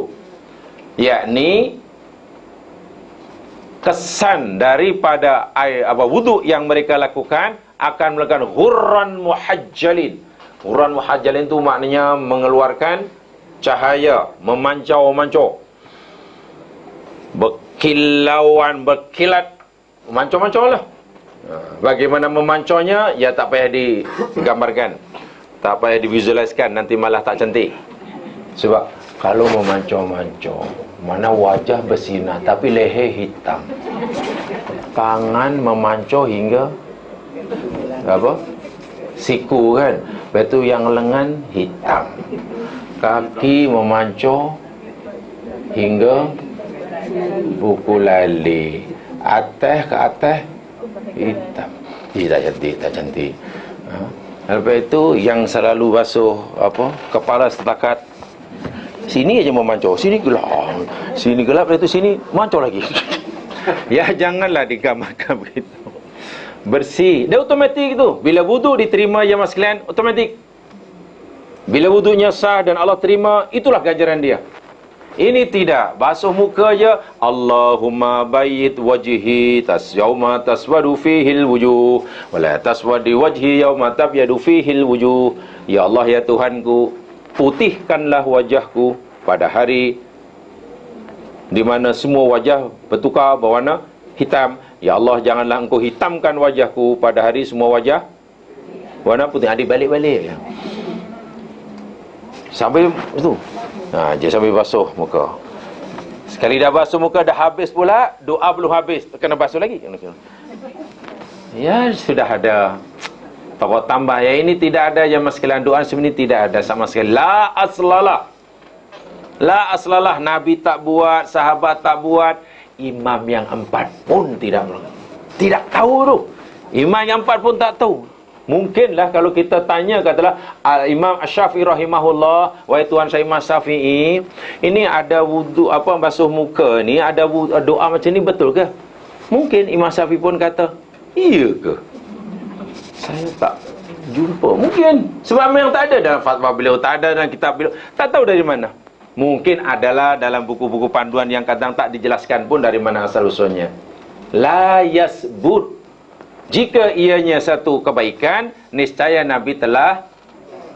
yakni kesan daripada wudu yang mereka lakukan akan melakukan ghurran muhajjalin. Ghurran muhajjalin itu maknanya mengeluarkan cahaya, memancau-mancau, berkilauan, berkilat, memancau-mancau lah. Bagaimana memanconya, ya tak payah digambarkan, tak payah divisualiskan, nanti malah tak cantik. Sebab kalau memancau-mancau, mana wajah bersinar tapi leher hitam, tangan memancau hingga siku kan, lepas tu yang lengan hitam, kaki memancau hingga buku lali, atas ke atas hitam. Tak cantik, tak cantik. Lepas itu yang selalu basuh kepala setakat sini aja memancau, sini gelap, lepas itu sini mancau lagi. Ya janganlah digambarkan begitu. Bersih, dia otomatik itu. Bila wudu diterima ya mas sekalian, otomatik. Bila wudunya sah dan Allah terima, itulah ganjaran dia. Ini tidak, basuh muka aja, Allahumma bayyid wajhi yauma taswadu fihil wujuh wala taswadi wajhi yauma tabyadu fihil wujuh. Ya Allah ya Tuhanku, putihkanlah wajahku pada hari di mana semua wajah bertukar berwarna hitam. Ya Allah, janganlah engkau hitamkan wajahku pada hari semua wajah warna putih. Adik balik-balik sampai itu. Dia sambil basuh muka. Sekali dah basuh muka, dah habis pula, doa belum habis, kena basuh lagi. Ya, sudah ada pokok tambah. Ya, ini tidak ada jemaah sekalian, doa sebenarnya tidak ada sama sekali. La aslalah. Nabi tak buat, sahabat tak buat, imam yang 4 pun tidak tahu tu. Imam yang 4 pun tak tahu. Mungkinlah kalau kita tanya, katalah Imam Syafi'i rahimahullah, wahai Tuhan saya Imam Syafi'i, ini ada wudu basuh muka ni, ada doa macam ni, betul ke? Mungkin Imam Syafi'i pun kata, iya ke? Saya tak jumpa. Mungkin sebab memang tak ada dalam fatwa beliau, tak ada dalam kitab beliau, tak tahu dari mana. Mungkin adalah dalam buku-buku panduan yang kadang tak dijelaskan pun dari mana asal usulnya. La yasbut. Jika ianya satu kebaikan, niscaya Nabi telah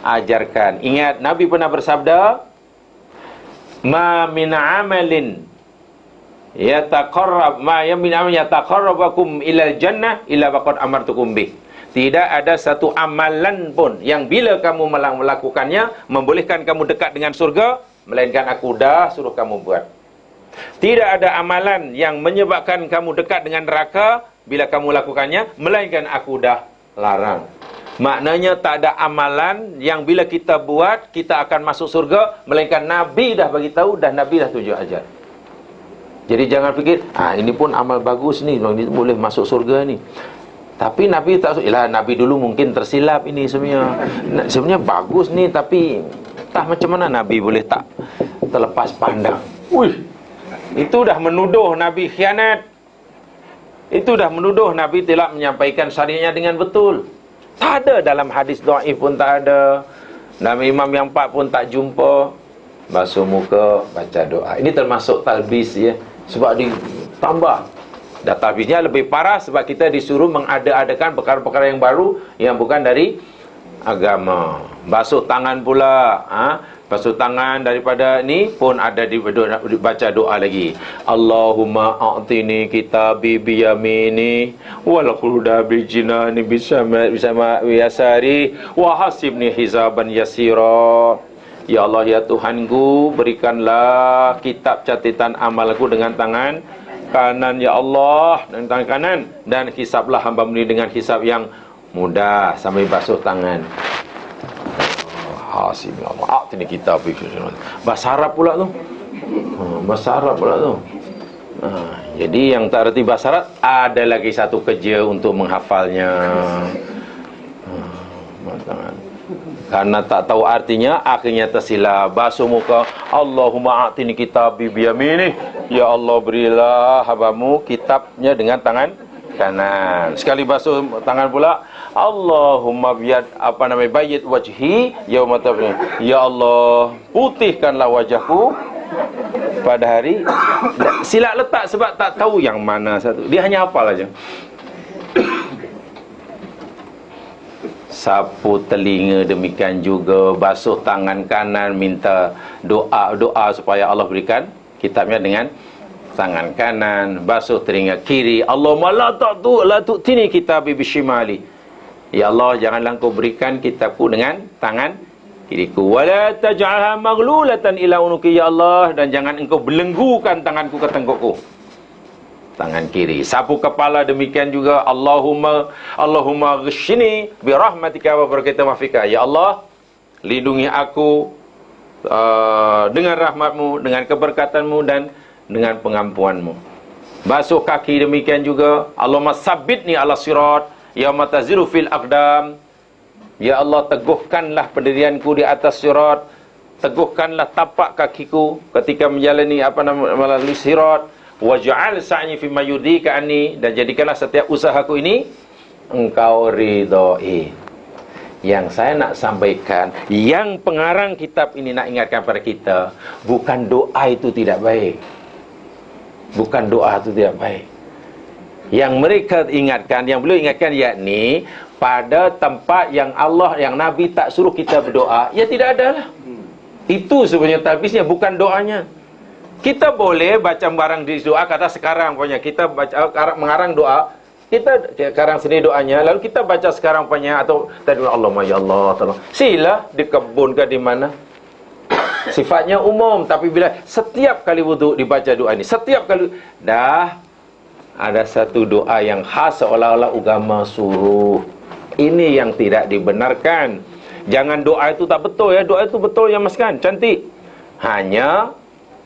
ajarkan. Ingat, Nabi pernah bersabda, ma min amalin yataqarrab ma min amalin yataqarrabakum ilal jannah illa faqad amartukum bih. Tidak ada satu amalan pun yang bila kamu melakukannya membolehkan kamu dekat dengan surga, melainkan aku dah suruh kamu buat. Tidak ada amalan yang menyebabkan kamu dekat dengan neraka bila kamu lakukannya, melainkan aku dah larang. Maknanya tak ada amalan yang bila kita buat kita akan masuk surga, melainkan Nabi dah bagi tahu dan Nabi dah tunjuk ajar. Jadi jangan fikir, ini pun amal bagus ni, ini boleh masuk surga ni. Tapi Nabi tak, Nabi dulu mungkin tersilap ini sebenarnya. Sebenarnya bagus ni, tapi entah macam mana Nabi boleh tak terlepas pandang. Itu dah menuduh Nabi khianat. Itu dah menuduh Nabi tidak menyampaikan syariatnya dengan betul. Tak ada dalam hadis dhaif pun tak ada. Dalam imam yang 4 pun tak jumpa. Basuh muka, baca doa. Ini termasuk talbis ya. Sebab ditambah. Dan talbisnya lebih parah sebab kita disuruh mengada-adakan perkara-perkara yang baru yang bukan dari agama. Basuh tangan pula, basuh tangan daripada ni pun ada baca doa lagi. Allahumma a'tini kitabi biyamini wal khulda bijinani bisama yasari wa hasibni hisaban yasira. Ya Allah, ya Tuhanku, berikanlah kitab catatan amalku dengan tangan kanan, ya Allah, dengan tangan kanan, dan hisablah hamba-Mu ini dengan hisab yang mudah. Sambil basuh tangan. Hasibni Allah. Ini kitab bahasa Arab pula tu. Bahasa Arab pula tu. Jadi yang tak reti bahasa Arab, ada lagi satu kerja untuk menghafalnya. Karena tak tahu artinya, akhirnya tersilap. Basuh muka, Allahumma a'tini kitabi biyamini. Ya Allah, berilah hamba-Mu kitabnya dengan tangan kanan. Sekali basuh tangan pula, Allahumma bayyid wajhi yauma tafil. Ya Allah, putihkanlah wajahku pada hari. Silap letak sebab tak tahu yang mana satu. Dia hanya hafal aja. Sapu telinga demikian juga, basuh tangan kanan, minta doa supaya Allah berikan kitabnya dengan tangan kanan. Basuh telinga kiri, Allahumma la tu'tini kitabi bishimali. Ya Allah, janganlah Engkau berikan kitabku dengan tangan kiriku. Wala taj'alha maghlulatan ila unuki, ya Allah, dan jangan Engkau belenggukan tanganku ke tengkukku, tangan kiri. Sapu kepala demikian juga, Allahumma ghshini bi rahmatika wa barakatuh mafika. Ya Allah, lindungi aku dengan rahmat-Mu, dengan keberkatan-Mu, dan dengan pengampuan-Mu. Basuh kaki demikian juga, Allahumma sabbitni ala sirat yauma taziru fil aqdam. Ya Allah, teguhkanlah pendirianku di atas sirat, teguhkanlah tapak kakiku ketika menjalani melalui sirat. Waj'al sa'yi fi ma yurdika anni, dan jadikanlah setiap usahaku ini Engkau ridhoi. Yang saya nak sampaikan, yang pengarang kitab ini nak ingatkan pada kita, bukan doa itu tidak baik. Bukan doa itu tidak baik. Yang mereka ingatkan, yang beliau ingatkan, yakni pada tempat yang Allah, yang Nabi tak suruh kita berdoa, ya tidak ada lah. Itu sebenarnya talbisnya, bukan doanya. Kita boleh baca barang di doa, kata sekarang punya kita baca mengarang doa, kita sekarang sendiri doanya, lalu kita baca sekarang punya atau tadi Allahumma ya Allah, tolong. Sila di kebun ke di mana. Sifatnya umum, tapi bila setiap kali wudu dibaca doa ini, setiap kali dah ada satu doa yang khas seolah-olah agama suruh. Ini yang tidak dibenarkan. Jangan doa itu tak betul ya, doa itu betul ya Mas kan, cantik. Hanya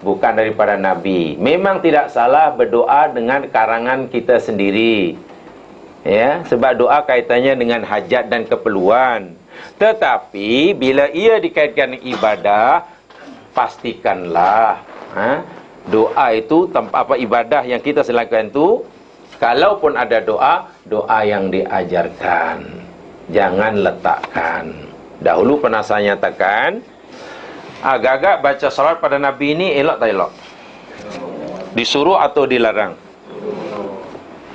bukan daripada Nabi. Memang tidak salah berdoa dengan karangan kita sendiri. Ya, sebab doa kaitannya dengan hajat dan keperluan. Tetapi bila ia dikaitkan dengan ibadah, pastikanlah doa itu tempat ibadah yang kita lakukan itu, kalaupun ada doa, doa yang diajarkan. Jangan letakkan. Dahulu pernah saya nyatakan, agak-agak baca salat pada Nabi ini elok tak elok? Disuruh atau dilarang?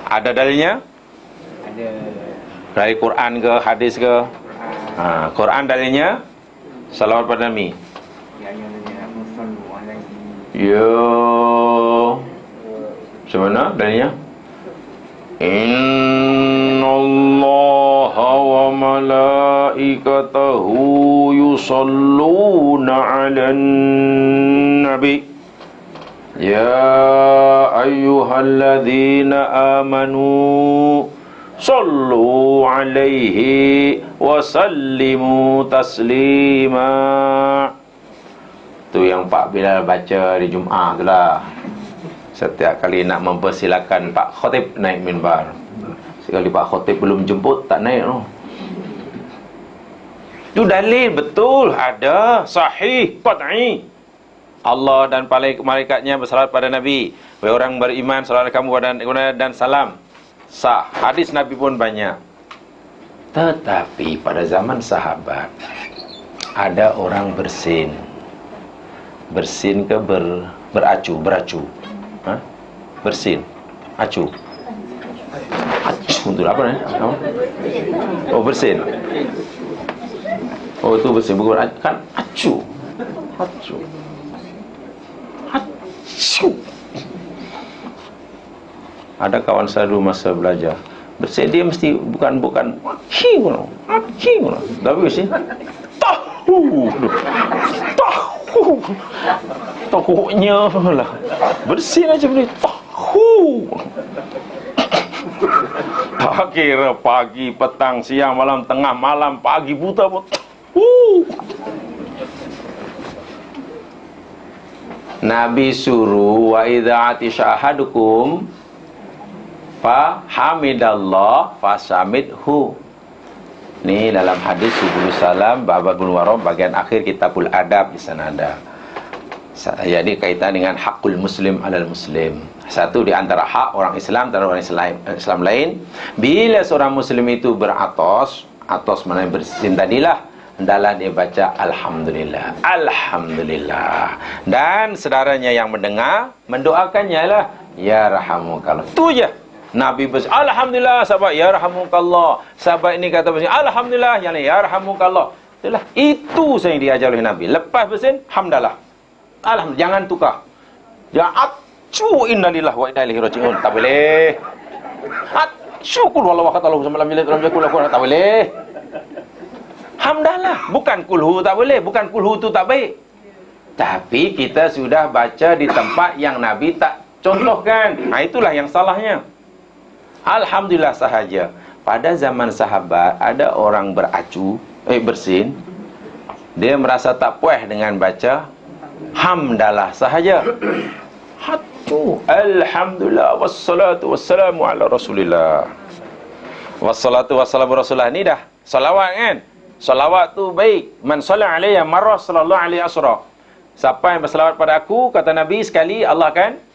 Ada dalilnya? Ada. Dari Quran ke hadis ke? Quran dalilnya salawat pada Nabi. Yo. Semana dalilnya? Innallaha wa malaikatahu yusalluna 'alan nabi. Ya ayyuhalladzina amanu sallu 'alaihi wa sallimu taslima. Tu yang Pak Bilal baca di Jumaat itulah. Setiap kali nak mempersilakan Pak Khatib naik minbar. Sekali Pak Khatib belum jemput, tak naik tu. Itu dalil betul, ada, sahih, qat'i. Allah dan malaikatnya bersalat pada Nabi. Wahai orang beriman, salat kamu dan salam. Sah. Hadis Nabi pun banyak. Tetapi pada zaman sahabat ada orang bersin. Bersin ke beracu? Bersin, acu. Untuk apa ni? Oh, bersin. Oh, itu bersin, bukan kan acu. Acu. Ada kawan saya dulu masa belajar, bersin dia mesti bukan tapi mesti tahunya lah bersin aja boleh tahu. Tak kira pagi, petang, siang, malam, tengah malam, pagi, buta pun Nabi suruh wa idza atisha ahadukum fa hamidallah fasamidhu. Ni dalam hadis Subul Salam Babul Waram bagian akhir Kitabul Adab, di sana ada. Jadi kaitan dengan hakul muslim alal muslim. Satu di antara hak orang Islam dan orang Islam lain, bila seorang muslim itu beratos, atos mana bersin tadilah, hendaklah dia baca alhamdulillah, alhamdulillah. Dan saudaranya yang mendengar mendoakannya lah, ya rahamukallah. Itu je. Nabi bersin, alhamdulillah, sahabat, ya rahamukallah. Sahabat ini kata bersin, alhamdulillah, yang lain, ya rahamukallah. Itulah, itu yang diajar oleh Nabi. Lepas bersin, hamdalah. Alhamdulillah, jangan tukar. Jangan acu innalillahi wa inna ilaihi raji'un. Tak boleh. Acu kul wallahu kata Allah sama lam yalid walam yakul lahu kufuwan ahad. Tak boleh. Hamdalah, bukan kulhu tak boleh, bukan kulhu tu tak baik. Tapi kita sudah baca di tempat yang Nabi tak contohkan. Itulah yang salahnya. Alhamdulillah sahaja. Pada zaman sahabat ada orang bersin. Dia merasa tak puas dengan baca hamdalah sahaja. Alhamdulillah wassalatu wassalamu ala rasulillah. Wassalatu wassalamu rasulillah. Ni dah salawat kan? Salawat tu baik. Man shalla alayya marrah sallallahu alaihi asra. Siapa yang bersalawat pada aku, kata Nabi, sekali Allah akan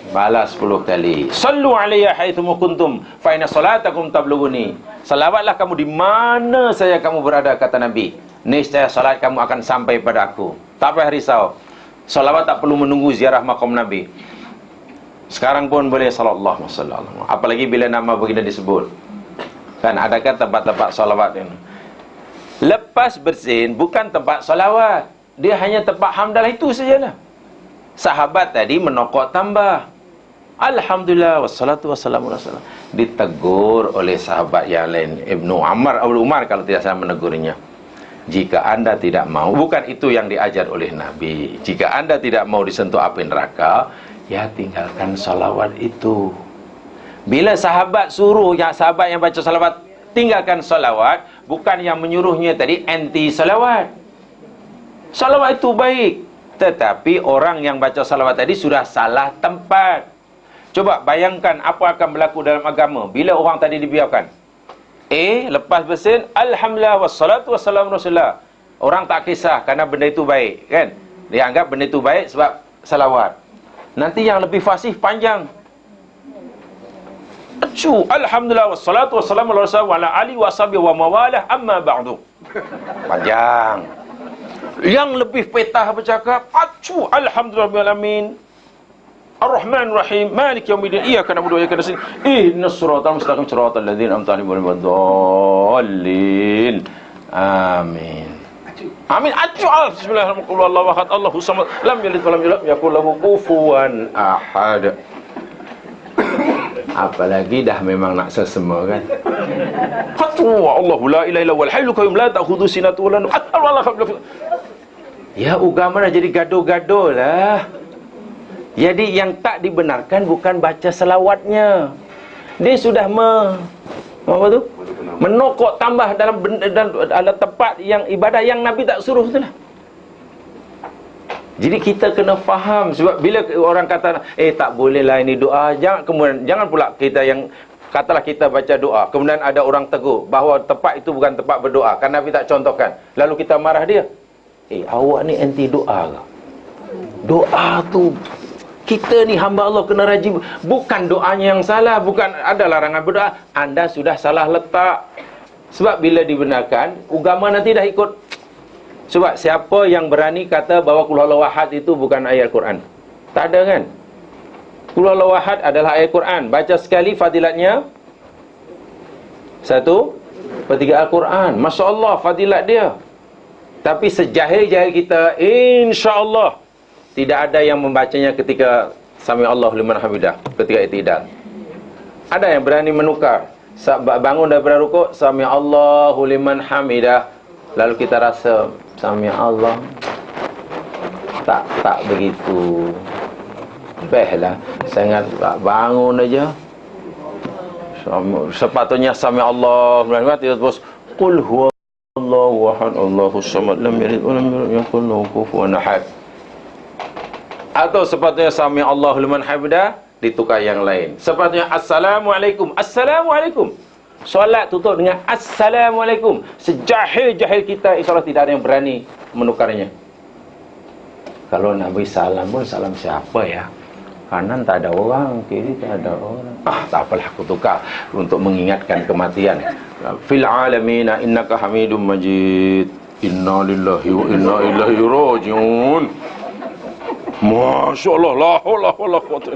balas 10 kali. Sallu alayya haitsu kuntum fa inna salatakum tablughuni. Salawatlah kamu di mana saja kamu berada, kata Nabi. Niscaya salat kamu akan sampai pada aku. Tak payah risau. Salawat tak perlu menunggu ziarah makam Nabi. Sekarang pun boleh sallallahu alaihi wasallam. Apalagi bila nama baginda disebut. Kan adakah tempat-tempat salawat ini? Lepas bersin bukan tempat salawat. Dia hanya tempat hamdalah itu sajalah. Sahabat tadi menokok tambah. Alhamdulillah wassalatu wassalamu ala rasulillah. Ditegur oleh sahabat yang lain, Ibnu Umar kalau tidak salah menegurnya. Jika anda tidak mau, bukan itu yang diajar oleh Nabi. Jika anda tidak mau disentuh api neraka, ya tinggalkan salawat itu. Bila sahabat suruh sahabat yang baca salawat tinggalkan salawat, bukan yang menyuruhnya tadi anti salawat. Salawat itu baik, tetapi orang yang baca salawat tadi sudah salah tempat. Coba bayangkan apa akan berlaku dalam agama bila orang tadi dibiarkan. Lepas bersin, alhamdulillah wassalatu wassalamu rasulillah. Orang tak kisah kerana benda itu baik, kan? Dia anggap benda itu baik sebab salawat. Nanti yang lebih fasih panjang. Alhamdulillah wassalatu wassalamu ala ali wa sahbihi wa mawalah amma ba'du. Panjang. Yang lebih petah bercakap, alhamdulillah rabbil alamin. Ar-Rahman Rahim, Malik Yaumiddin, iyyaka na'budu wa iyyaka nasta'in. Ihdinas siratal mustaqim, siratal ladzina an'amta 'alaihim ghairil maghdubi 'alaihim. Amin. Amin. Bismillahirrahmanirrahim. Allahu ahad, Allahu samad, lam yalid wa lam yulad, yakul lahu kufuwan ahad. Apalagi dah memang nak sesema kan. Allahu la ilaha illa huwal hayyul qayyum la ta'khudhuhu sinatun wa la nawm. Ya, agama dah jadi gaduh-gaduh lah. Jadi yang tak dibenarkan bukan baca selawatnya. Dia sudah menokok tambah dalam tempat yang ibadah yang Nabi tak suruh itulah. Jadi kita kena faham. Sebab bila orang kata tak bolehlah ini doa, jangan pula kita yang katalah kita baca doa, kemudian ada orang tegur bahawa tempat itu bukan tempat berdoa kan Nabi tak contohkan, lalu kita marah dia. Awak ni anti doa ke? Doa tu kita ni hamba Allah kena rajin. Bukan doanya yang salah, bukan ada larangan berdoa, anda sudah salah letak. Sebab bila dibenarkan, agama nanti dah ikut. Sebab siapa yang berani kata bahawa Qul Huwallahu Ahad itu bukan ayat Quran? Tak ada kan? Qul Huwallahu Ahad adalah ayat Quran. Baca sekali fadilatnya 1/3 Al-Quran. Masya Allah fadilat dia. Tapi sejahil-jahil kita, insya-Allah tidak ada yang membacanya ketika Sami Allahu liman hamidah, ketika i'tidal. Ada yang berani menukar. Bangun daripada rukuk, Sami Allahu liman hamidah. Lalu kita rasa Sami Allah. Tak begitu. Baiklah, sangat bangun aja. Sepatutnya Sami Allahu liman hamidah terus Qul huwallahu ahad, Allahus samad, lam yalid wa lam yulad, yakul lahu kufuwan ahad. Atau sepatutnya Sami Allahu liman hamidah ditukar yang lain. Sepatutnya Assalamualaikum, Assalamualaikum. Solat tutup dengan Assalamualaikum. Sejahil-jahil kita, insyaAllah tidak ada yang berani menukarnya. Kalau Nabi salam pun salam siapa ya? Kanan tak ada orang, kiri tak ada orang. Tak apalah aku tukar untuk mengingatkan kematian. Fil alamina innaka hamidum majid. Inna lillahi wa inna ilaihi raji'un. Masya Allah, la haula wala quwwata.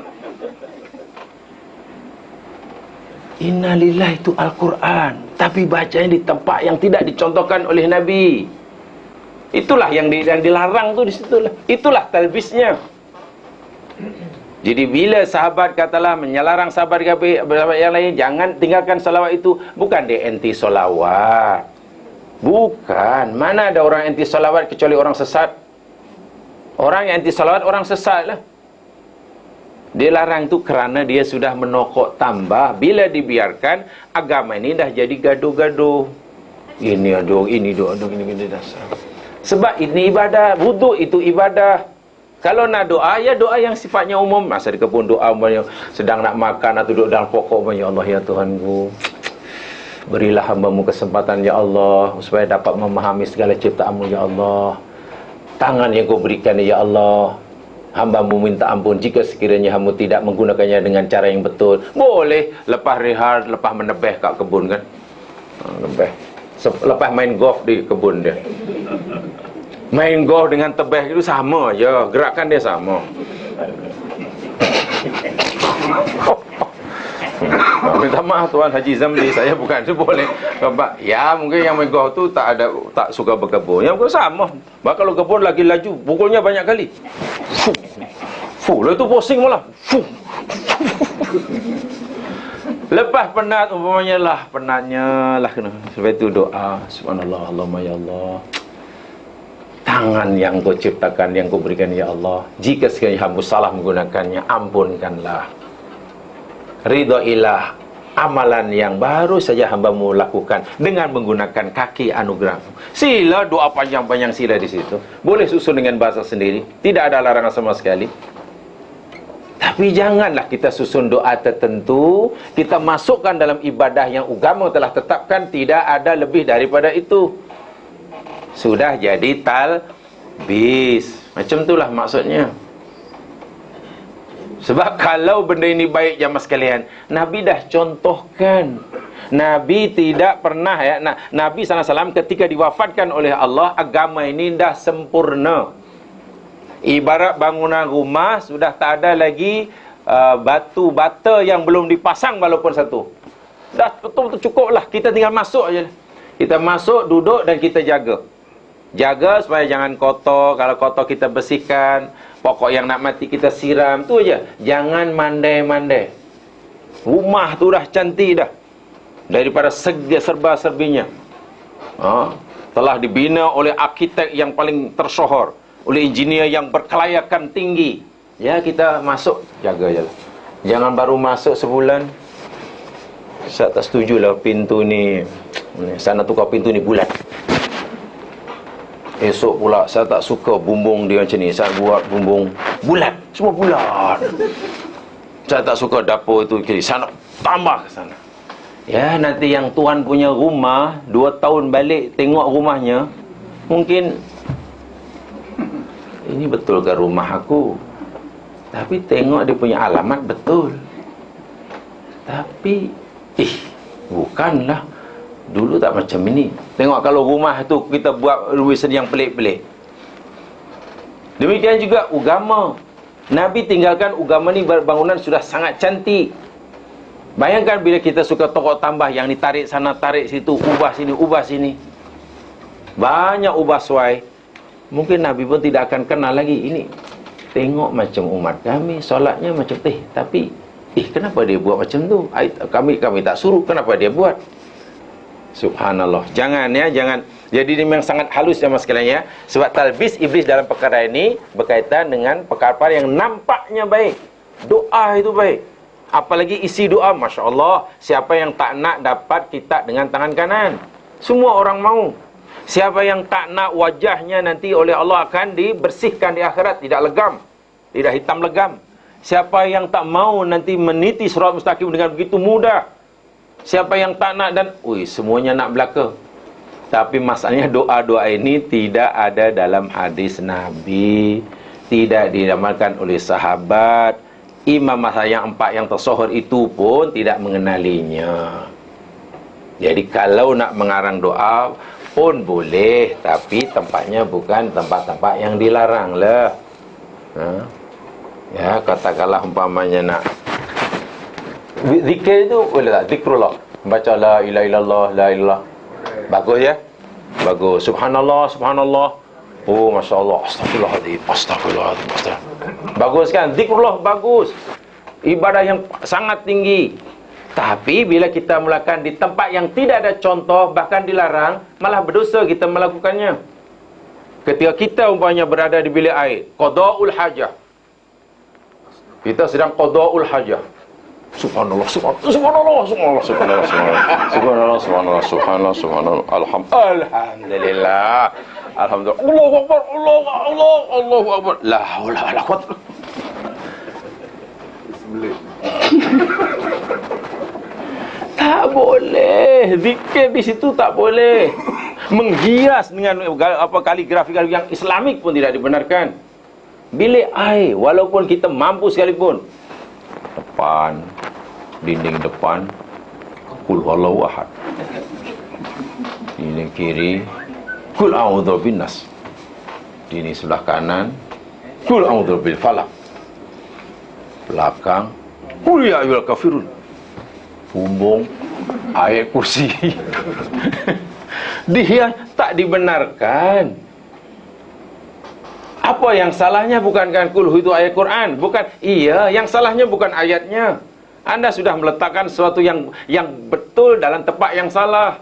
Inna lillahi itu Al-Quran, tapi bacanya di tempat yang tidak dicontohkan oleh Nabi. Itulah yang dilarang tu di situlah. Itulah talbisnya. Jadi bila sahabat katalah menyalarang sahabat yang lain, jangan tinggalkan salawat itu. Bukan dia anti salawat. Bukan. Mana ada orang anti salawat kecuali orang sesat. Orang yang anti salawat orang sesat lah. Dia larang tu kerana dia sudah menokok tambah. Bila dibiarkan, agama ini dah jadi gaduh-gaduh. Ini ini dasar. Sebab ini ibadah, wuduk itu ibadah. Kalau nak doa, ya doa yang sifatnya umum. Masa di kebun doa, sedang nak makan atau duduk dalam pokok, ya Allah ya Tuhanku, berilah hamba-Mu kesempatan ya Allah, supaya dapat memahami segala ciptaan-Mu ya Allah. Tangan yang Kau berikan ya Allah, hamba-Mu minta ampun jika sekiranya hamba tidak menggunakannya dengan cara yang betul. Boleh lepas rehat, lepas menebeh kat kebun kan, lepas main golf di kebun dia. Main golf dengan tebeh itu sama je, gerakan dia sama. Minta maaf Tuan Haji Zamli, saya bukan tu boleh. Ya mungkin yang main golf tu tak suka berkebun. Yang sama. Kalau kebun lagi laju, pukulnya banyak kali. Lah itu pusing malah. Lepas penat umpamanya lah, penatnya lah kena. Sebab itu doa, subhanallah, Allahumma ya Allah. Tangan yang kau ciptakan, yang kau berikan ya Allah, jika sekiranya hamba salah menggunakannya, ampunkanlah. Ridhoilah amalan yang baru saja hamba-Mu lakukan dengan menggunakan kaki anugerah-Mu. Sila doa panjang-panjang sila di situ. Boleh susun dengan bahasa sendiri, tidak ada larangan sama sekali. Tapi janganlah kita susun doa tertentu, kita masukkan dalam ibadah yang agama telah tetapkan, tidak ada lebih daripada itu. Sudah jadi talbis. Macam itulah maksudnya. Sebab kalau benda ini baik jamaah sekalian, Nabi dah contohkan. Nabi tidak pernah Nabi SAW ketika diwafatkan oleh Allah, agama ini dah sempurna. Ibarat bangunan rumah sudah tak ada lagi batu bata yang belum dipasang walaupun satu. Dah betul-betul cukup lah. Kita tinggal masuk aja. Kita masuk, duduk dan kita jaga. Jaga supaya jangan kotor. Kalau kotor kita bersihkan. Pokok yang nak mati kita siram. Tu aja. Jangan mandai-mandai. Rumah tu dah cantik dah. Daripada serba-serbinya. Telah dibina oleh arkitek yang paling tersohor, oleh engineer yang berkelayakan tinggi. Ya, kita masuk, jaga je lah. Jangan baru masuk sebulan, saya tak setuju lah pintu ni, sana tukar pintu ni bulat. Esok pula saya tak suka bumbung dia macam ni, saya buat bumbung bulat, semua bulat. Saya tak suka dapur itu kiri, sana tambah ke sana. Ya, nanti yang tuan punya rumah 2 tahun balik tengok rumahnya, mungkin ini betul ke rumah aku? Tapi tengok dia punya alamat betul. Tapi bukanlah. Dulu tak macam ini. Tengok kalau rumah tu kita buat luisan yang pelik-pelik. Demikian juga agama. Nabi tinggalkan agama ni, bangunan sudah sangat cantik. Bayangkan bila kita suka tokok tambah yang ditarik sana, tarik situ, ubah sini, ubah sini. Banyak ubah suai. Mungkin Nabi pun tidak akan kenal lagi. Ini tengok macam umat kami, solatnya macam tapi kenapa dia buat macam tu? Kami tak suruh, kenapa dia buat? Subhanallah. Jangan ya, jangan. Jadi ini memang sangat halus ya mas sekalian ya. Sebab talbis iblis dalam perkara ini berkaitan dengan perkara yang nampaknya baik. Doa itu baik. Apalagi isi doa, Masya Allah. Siapa yang tak nak dapat kitab dengan tangan kanan? Semua orang mau. Siapa yang tak nak wajahnya nanti oleh Allah akan dibersihkan di akhirat, tidak legam, tidak hitam legam. Siapa yang tak mau nanti meniti surat mustaqim dengan begitu mudah. Siapa yang tak nak dan semuanya nak belaka. Tapi masalahnya doa-doa ini tidak ada dalam hadis Nabi, tidak diramalkan oleh sahabat. Imam mazhab yang 4 yang tersohor itu pun tidak mengenalinya. Jadi kalau nak mengarang doa pun boleh, tapi tempatnya bukan tempat-tempat yang dilarang lah. Ya, katakanlah umpamanya nak zikir itu boleh tak? Zikrullah, baca la ilaha illallah, la ilallah. Bagus ya? Bagus. Subhanallah, subhanallah. Oh, Masya Allah. Astagfirullahaladzim, astagfirullahaladzim, astagfirullahaladzim. Bagus kan? Zikrullah bagus. Ibadah yang sangat tinggi. Tapi bila kita melakukan di tempat yang tidak ada contoh, bahkan dilarang, malah berdosa kita melakukannya. Ketika kita umpamanya berada di bilik air, qada'ul hajah. Kita sedang qada'ul hajah. Subhanallah, subhanallah, subhanallah, subhanallah, subhanallah, subhanallah, subhanallah, subhanallah, subhanallah, alhamdulillah, alhamdulillah, Allahu Akbar, Allahu Akbar, la haula wala quwwata. Tak boleh. Zikir di situ tak boleh. Menghias dengan kaligrafi yang Islamik pun tidak dibenarkan. Bilik air, walaupun kita mampu sekalipun, depan, dinding depan, qul huwallahu ahad. Dinding kiri, qul a'udzu binnas. Dinding sebelah kanan, qul a'udzu bil falaq. Belakang, qul ya ayyuhal kafirun. Bumbung, ayat kursi. Dia tak dibenarkan. Apa yang salahnya? Bukankah kulhu itu ayat Quran? Bukan. Iya, yang salahnya bukan ayatnya. Anda sudah meletakkan sesuatu yang betul dalam tempat yang salah.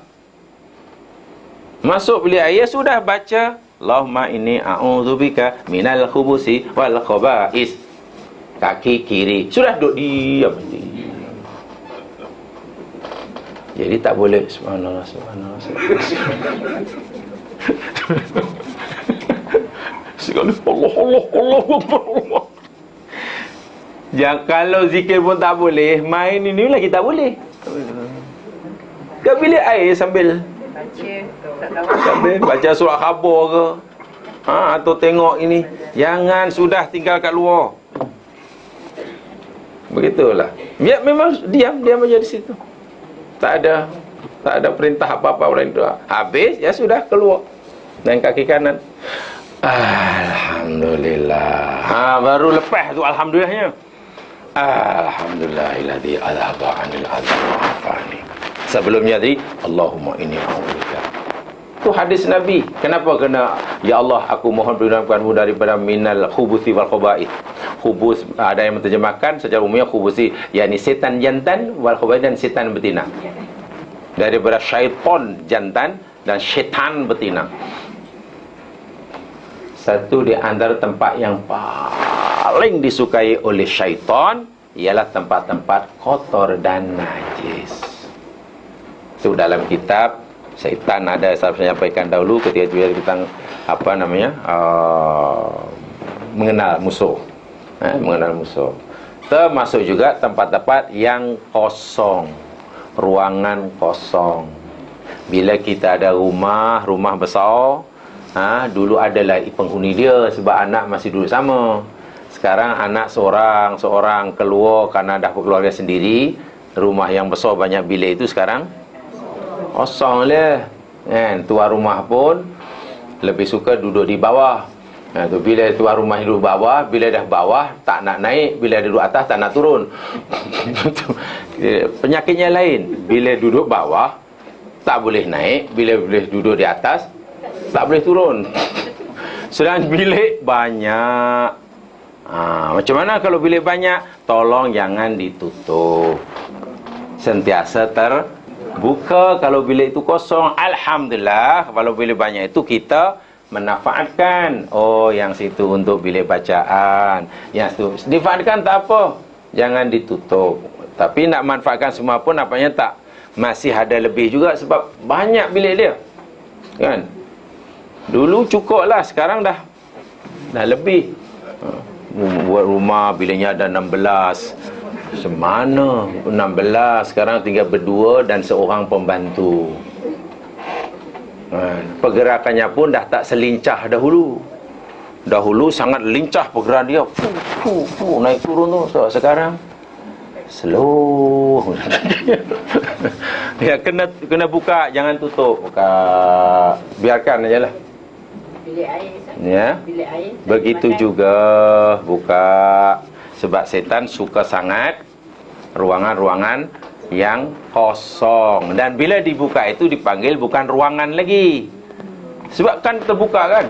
Masuk bilik air, sudah baca Allahumma inni a'udzubika minal khubusi wal khaba'is. Kaki kiri. Sudah duduk diam. Jadi tak boleh. Subhanallah, subhanallah, subhanallah. Sekali Allah Akbar. Jangan, kalau zikir pun tak boleh, main ini lagi tak boleh. Ke bilik air sambil baca surat khabar ke, atau tengok ini. Jangan, sudah tinggal kat luar. Begitulah. Biar memang diam aja di situ. Tak ada perintah apa-apa orang itu. Habis, ya sudah keluar. Dan kaki kanan. Alhamdulillah. Baru lepas tu alhamdulillahnya. Alhamdulillahilladzi adhaba 'anil adha wa 'afani. Sebelumnya tadi Allahumma inni a'udzubika. Itu hadis Nabi. Kenapa kena ya Allah aku mohon perlindunganmu daripada minal khubuthi wal khaba'ith. Khubus ada yang menterjemahkan secara umumnya khubusi yakni setan jantan, wal khaba'ith dan setan betina. Daripada syaitan jantan dan syaitan betina. Satu di antara tempat yang paling disukai oleh syaitan ialah tempat-tempat kotor dan najis. Itu dalam kitab Syaitan ada saya menyampaikan dahulu ketika kita mengenal musuh. Mengenal musuh. Termasuk juga tempat-tempat yang kosong, ruangan kosong. Bila kita ada rumah besar, dulu adalah penghuni dia sebab anak masih duduk sama. Sekarang anak seorang keluar kerana dah berkeluarga sendiri. Rumah yang besar banyak bilik itu sekarang kosong lah. Tuan rumah pun lebih suka duduk di bawah. Bila tuan rumah duduk bawah, bila dah bawah tak nak naik, bila duduk atas tak nak turun. Penyakitnya lain. Bila duduk bawah tak boleh naik, bila boleh duduk di atas tak boleh turun. Sedang bilik banyak. Macam mana kalau bilik banyak? Tolong jangan ditutup. Sentiasa terbuka. Kalau bilik itu kosong, alhamdulillah. Kalau bilik banyak itu kita menafaatkan. Oh, yang situ untuk bilik bacaan, yang situ dimanfaatkan tak apa. Jangan ditutup. Tapi nak manfaatkan semua pun nampaknya tak. Masih ada lebih juga sebab banyak bilik dia. Kan? Dulu cukup lah, sekarang dah lebih. Buat rumah biliknya ada 16. Semana 16, sekarang tinggal berdua dan seorang pembantu. Pergerakannya pun dah tak selincah dahulu. Dahulu sangat lincah pergerakan dia. Naik turun tu. So, sekarang slow. Ya, kena buka, jangan tutup. Buka. Biarkan aja lah. Bilik air, ya. Bilik air. Begitu juga buka. Sebab setan suka sangat ruangan-ruangan yang kosong. Dan bila dibuka itu dipanggil bukan ruangan lagi. Sebab kan terbuka kan.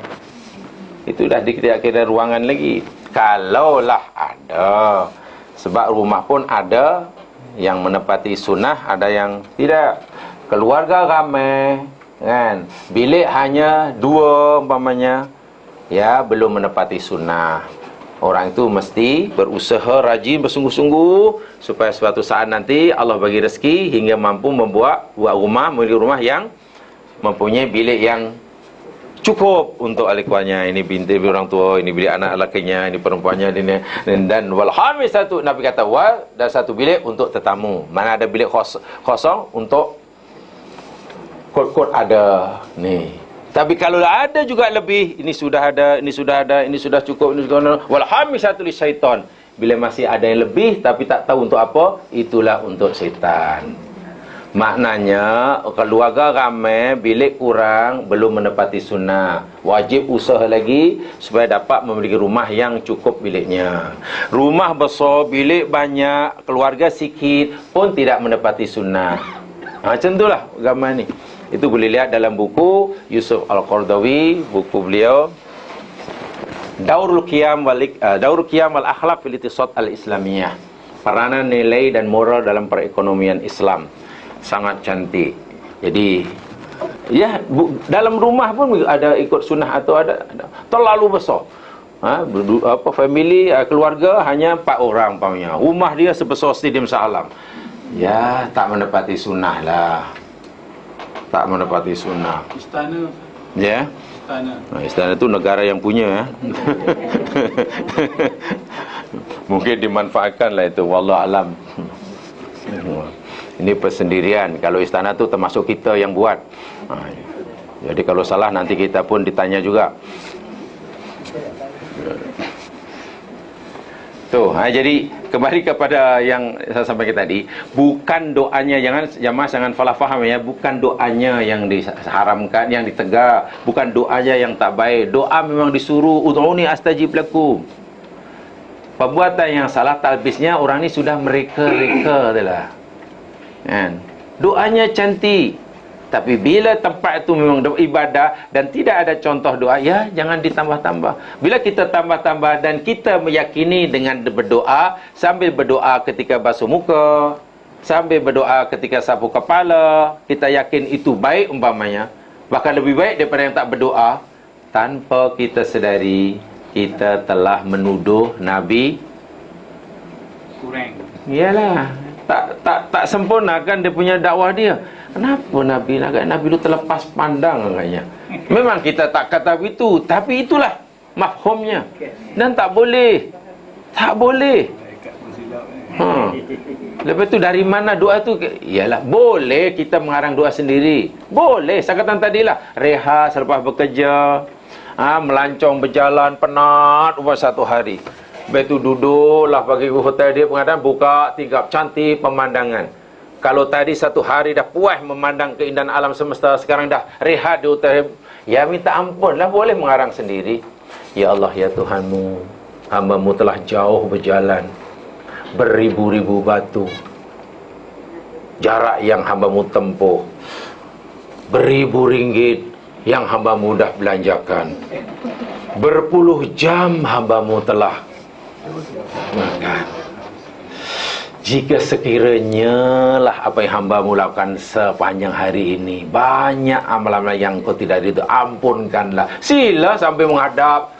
Itu dah dikira-kira ruangan lagi. Kalaulah ada. Sebab rumah pun ada yang menepati sunnah, ada yang tidak. Keluarga ramai, kan. Bilik hanya 2 umpamanya, ya belum menepati sunnah. Orang itu mesti berusaha rajin bersungguh-sungguh supaya suatu saat nanti Allah bagi rezeki hingga mampu buat rumah, memiliki rumah yang mempunyai bilik yang cukup untuk ahli keluarganya. Ini binti orang tua, ini bilik anak lakinya, ini perempuannya, ini dan wal khamis satu, Nabi kata wal, dan satu bilik untuk tetamu. Mana ada bilik kosong untuk kot-kot ada ni. Tapi kalau ada juga lebih, ini sudah ada, ini sudah ada, ini sudah cukup, ini sudah ada. Wal khamisatu lisyaitan. Bila masih ada yang lebih tapi tak tahu untuk apa, itulah untuk setan. Maknanya keluarga ramai, bilik kurang, belum menepati sunnah. Wajib usaha lagi supaya dapat memiliki rumah yang cukup biliknya. Rumah besar, bilik banyak, keluarga sikit pun tidak menepati sunnah. Macam itulah gambar ni. Itu boleh lihat dalam buku Yusuf Al-Qaradawi, buku beliau Daurul qiyam wal akhlaq fil iqtisad al-islamiyah. Peranan nilai dan moral dalam perekonomian Islam. Sangat cantik. Jadi ya, dalam rumah pun ada ikut sunnah atau ada terlalu besar. Family, keluarga hanya 4 orang umpamanya. Rumah dia sebesar stadium Shah Alam. Ya, tak menepati sunnah lah. Tak menepati sunnah. Istana. Ya. Istana itu negara yang punya ya. Mungkin dimanfaatkan lah itu, wallahu alam. Ini persendirian. Kalau istana tu termasuk kita yang buat. Jadi kalau salah nanti kita pun ditanya juga. Jadi kembali kepada yang saya sampaikan tadi, bukan doanya, jangan salah faham ya, bukan doanya yang diharamkan, yang ditegar, bukan doanya yang tak baik. Doa memang disuruh, ud'uni astajib lakum. Perbuatan yang salah, talbisnya orang ni sudah mereka-reka adalah. Kan? Doanya cantik, tapi bila tempat itu memang ibadah dan tidak ada contoh doa, ya jangan ditambah-tambah. Bila kita tambah-tambah dan kita meyakini dengan berdoa, sambil berdoa ketika basuh muka, sambil berdoa ketika sapu kepala, kita yakin itu baik umpamanya, bahkan lebih baik daripada yang tak berdoa, tanpa kita sedari kita telah menuduh Nabi kurang. Iyalah, tak sempurnakan dia punya dakwah dia. Kenapa Nabi itu terlepas pandang agaknya. Memang kita tak kata begitu, tapi itulah mafhumnya. Dan tak boleh. Tak boleh. Lepas tu dari mana doa tu? Ialah boleh kita mengarang doa sendiri. Boleh. Saya kata tadilah, rehat selepas bekerja, melancong berjalan penat buat 1 hari. Lepas tu duduklah pagi hotel dia, pengadaan buka tingkap cantik pemandangan. Kalau tadi 1 hari dah puas memandang keindahan alam semesta, sekarang dah rehat di hotel, ya minta ampun lah, boleh mengarang sendiri. Ya Allah, ya Tuhanmu, hamba-Mu telah jauh berjalan, beribu-ribu batu, jarak yang hamba-Mu tempuh, beribu ringgit yang hamba-Mu dah belanjakan, berpuluh jam hamba-Mu telah makan. Jika sekiranya lah apa yang hamba-Mu lakukan sepanjang hari ini, banyak amalan yang Kau tidak ridha, ampunkanlah. Sila sampai menghadap,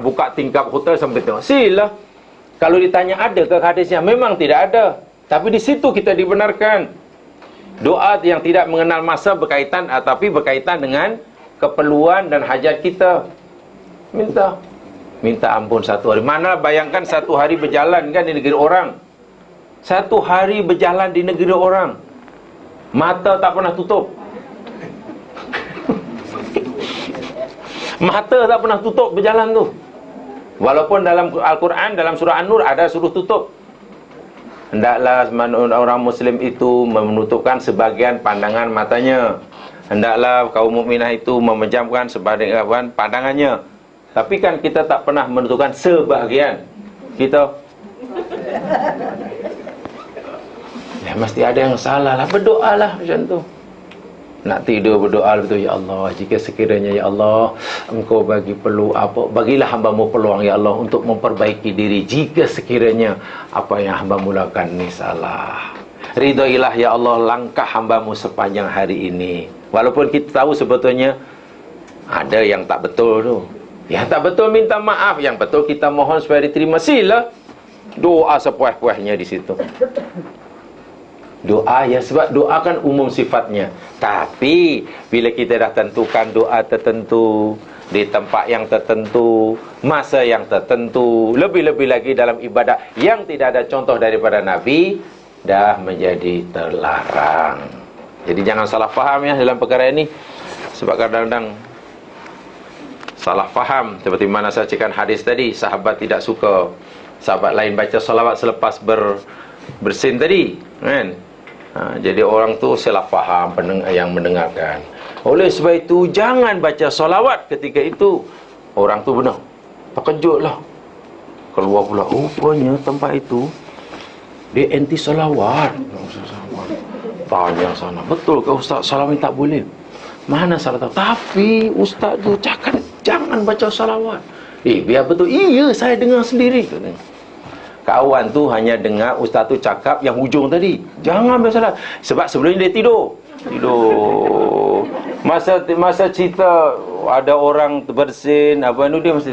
buka tingkap hotel sampai tengok. Sila. Kalau ditanya ada ke hadisnya, memang tidak ada. Tapi di situ kita dibenarkan. Doa yang tidak mengenal masa berkaitan, tapi berkaitan dengan keperluan dan hajat kita. Minta ampun 1 hari. Mana bayangkan 1 hari berjalan kan di negeri orang. 1 hari berjalan di negeri orang, mata tak pernah tutup. Mata tak pernah tutup berjalan tu. Walaupun dalam Al-Quran, dalam surah An-Nur ada suruh tutup. Hendaklah orang Muslim itu menutupkan sebagian pandangan matanya. Hendaklah kaum mukminah itu memejamkan sebagian pandangannya. Tapi kan kita tak pernah menutupkan sebahagian. Kita ya mesti ada yang salah lah. Berdoalah macam tu. Nak tidur berdoa betul, ya Allah, jika sekiranya ya Allah Engkau bagi perlu apa, bagilah hamba-Mu peluang ya Allah untuk memperbaiki diri. Jika sekiranya apa yang hamba-Mu lakukan ni salah, ridhoilah ya Allah langkah hamba-Mu sepanjang hari ini. Walaupun kita tahu sebetulnya ada yang tak betul tu. Yang tak betul minta maaf, yang betul kita mohon supaya diterima. Sila doa sepuas-puasnya di situ. Doa ya, sebab doa kan umum sifatnya. Tapi bila kita dah tentukan doa tertentu di tempat yang tertentu, masa yang tertentu, lebih-lebih lagi dalam ibadah yang tidak ada contoh daripada Nabi, dah menjadi terlarang. Jadi jangan salah faham ya dalam perkara ini. Sebab kadang-kadang salah faham. Seperti mana saya cakap hadis tadi, sahabat tidak suka sahabat lain baca salawat selepas bersin tadi, kan? Jadi orang tu salah faham yang mendengarkan. Oleh sebab itu jangan baca salawat ketika itu. Orang tu benar terkejutlah, keluar pula, rupanya tempat itu dia anti salawat. Tanya sana, betul ke Ustaz salawat tak boleh? Mana salah tahu. Tapi Ustaz tu cakap jangan baca salawat. Biar betul. Iya, saya dengar sendiri. Kawan tu hanya dengar ustaz tu cakap yang hujung tadi. Jangan biasalah. Sebab sebelum dia tidur. Masa cerita ada orang bersin apa ni, dia mesti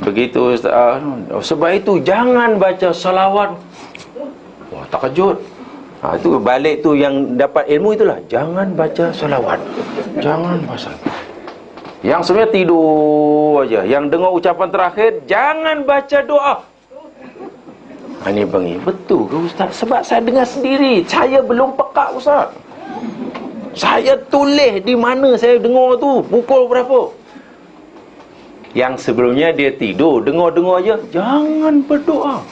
begitu ustaz. Sebab itu jangan baca salawat. Wah, terkejut. Itu balik tu yang dapat ilmu itulah. Jangan baca salawat. Jangan baca. Yang sebenarnya tidur aja. Yang dengar ucapan terakhir, jangan baca doa. Ini bengi. Betul ke ustaz? Sebab saya dengar sendiri. Saya belum peka ustaz. Saya tulis di mana saya dengar tu, pukul berapa. Yang sebelumnya dia tidur, dengar-dengar aja, jangan berdoa.